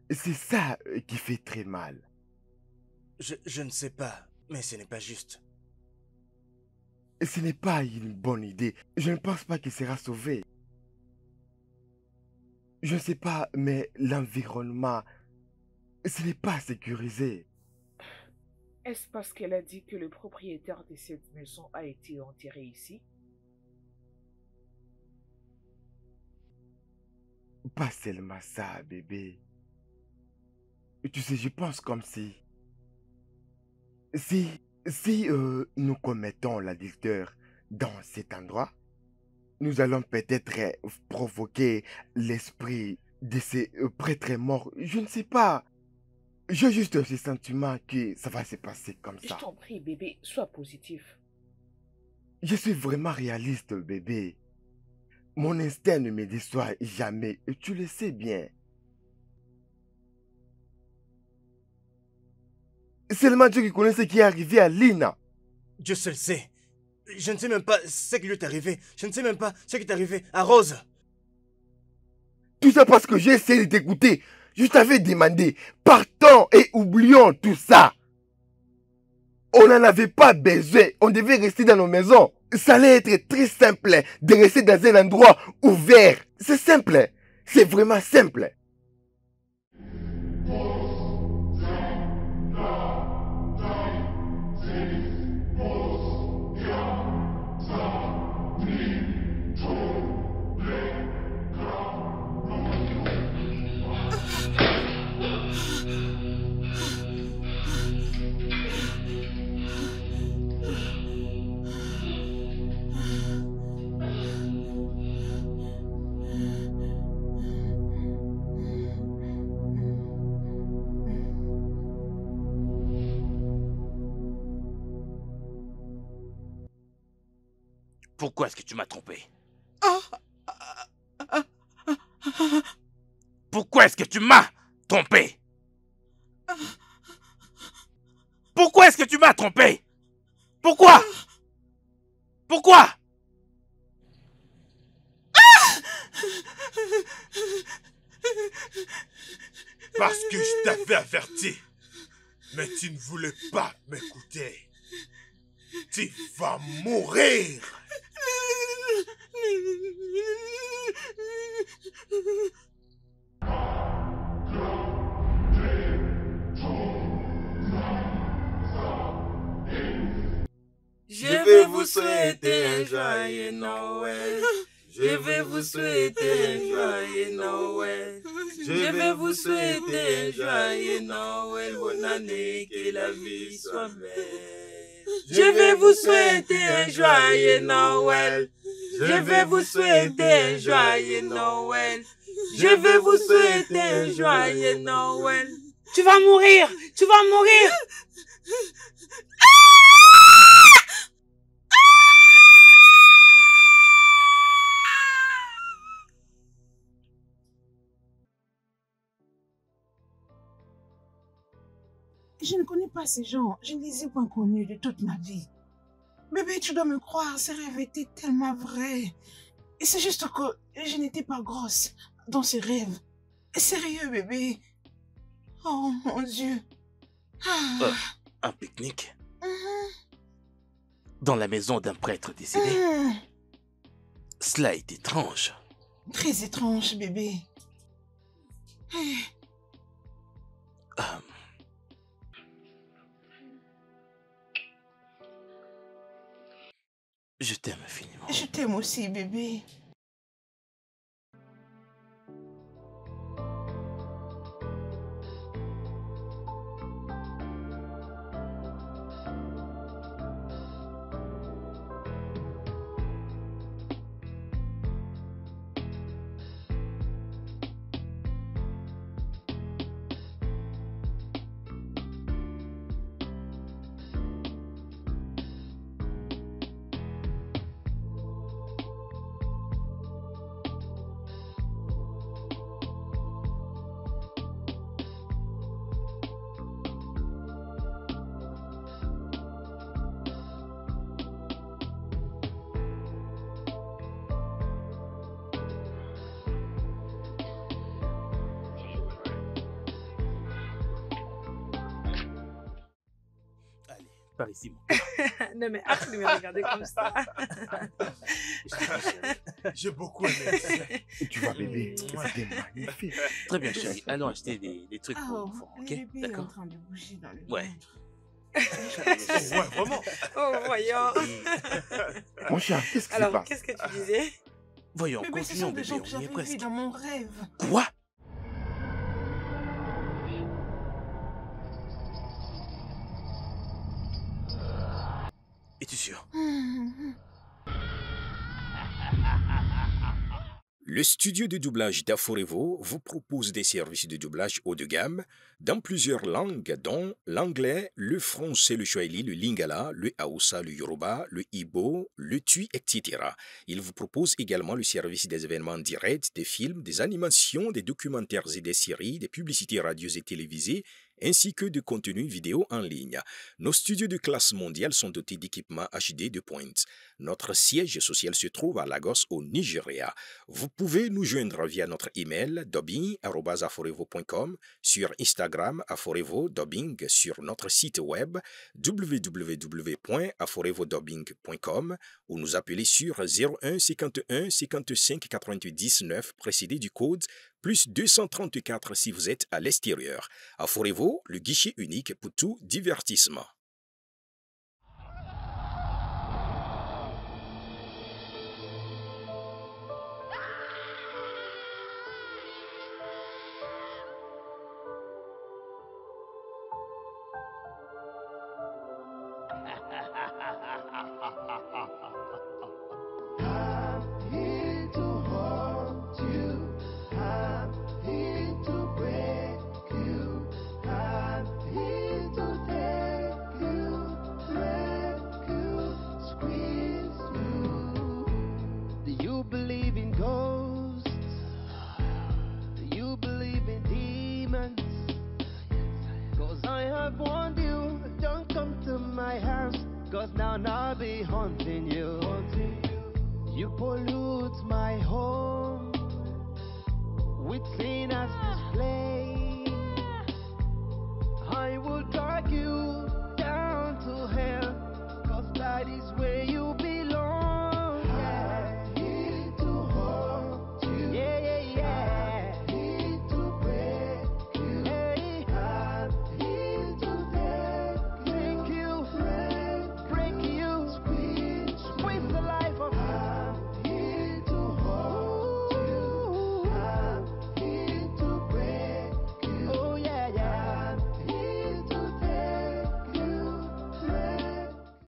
C'est ça qui fait très mal. Je ne sais pas, mais ce n'est pas juste. Ce n'est pas une bonne idée. Je ne pense pas qu'il sera sauvé. Je ne sais pas, mais l'environnement, ce n'est pas sécurisé. Est-ce parce qu'elle a dit que le propriétaire de cette maison a été enterré ici? Pas seulement ça, bébé. Tu sais, je pense comme si nous commettons l'adultère dans cet endroit, nous allons peut-être provoquer l'esprit de ces prêtres morts. Je ne sais pas. J'ai juste ce sentiment que ça va se passer comme Je ça. t'en prie, bébé, sois positif. Je suis vraiment réaliste, bébé. Mon instinct ne me déçoit jamais, et tu le sais bien. Seulement Dieu qui connaît ce qui est arrivé à Lina. Dieu seul sait. Je ne sais même pas ce qui lui est arrivé. Je ne sais même pas ce qui est arrivé à Rose. Tout ça parce que j'ai essayé de t'écouter. Je t'avais demandé, partons et oublions tout ça. On n'en avait pas besoin. On devait rester dans nos maisons. Ça allait être très simple de rester dans un endroit ouvert. C'est simple. C'est vraiment simple. Pourquoi est-ce que tu m'as trompé? Pourquoi est-ce que tu m'as trompé? Pourquoi est-ce que tu m'as trompé? Pourquoi? Pourquoi? Parce que je t'avais averti. Mais tu ne voulais pas m'écouter. Tu vas mourir. Je vais vous souhaiter un joyeux Noël. Je vais vous souhaiter un joyeux Noël. Je vais vous souhaiter un joyeux Noël. Bonne année, que la vie soit belle. Je vais vous souhaiter un joyeux Noël. Je vais vous souhaiter un joyeux Noël. Je vais vous souhaiter un joyeux Noël. Tu vas mourir! Tu vas mourir! Je ne connais pas ces gens. Je ne les ai pas connus de toute ma vie. Bébé, tu dois me croire, ces rêves étaient tellement vrais. Et c'est juste que je n'étais pas grosse dans ces rêves. Sérieux, bébé. Oh, mon Dieu. Ah. Un pique-nique Mhm. dans la maison d'un prêtre décédé. Mhm. Cela est étrange. Très étrange, bébé. Eh, Euh, Je t'aime infiniment. Je t'aime aussi, bébé. Allez, par ici, mon cœur. Non mais arrête de me regarder comme ça. J'ai beaucoup aimé. Tu vois, bébé, c'était magnifique. Très bien, chérie. Allons acheter des trucs pour Oh, l'enfant, le ok? bébé est en D'accord? train de bouger dans le Ouais. ventre. Ouais, vraiment. Oh voyons. Mon cher, qu'est-ce qui se Alors, passe? qu'est-ce que tu disais? Voyons, Bébé, ce continuons, sont des bébé, gens que on y est j'avais vus presque. dans mon rêve. Quoi? Es-tu sûr? Mhm. Le studio de doublage d'Aforevo vous propose des services de doublage haut de gamme dans plusieurs langues, dont l'anglais, le français, le swahili, le lingala, le hausa, le yoruba, le ibo, le tui, etc. Il vous propose également le service des événements directs, des films, des animations, des documentaires et des séries, des publicités radios et télévisées, ainsi que de contenus vidéo en ligne. Nos studios de classe mondiale sont dotés d'équipements HD de pointe. Notre siège social se trouve à Lagos, au Nigeria. Vous pouvez nous joindre via notre email dubbing@aforevo.com, sur Instagram Aforevo Dubbing, sur notre site web www.aforevodubbing.com ou nous appeler sur 01 51 55 88 19 précédé du code plus 234 si vous êtes à l'extérieur. Aforevo, le guichet unique pour tout divertissement. I'm here to haunt you. I'm here to break you. I'm here to take you, break you, squeeze you. Do you believe in ghosts? Do you believe in demons? 'Cause I have warned you, don't come to my house. 'Cause now I'll be haunting you.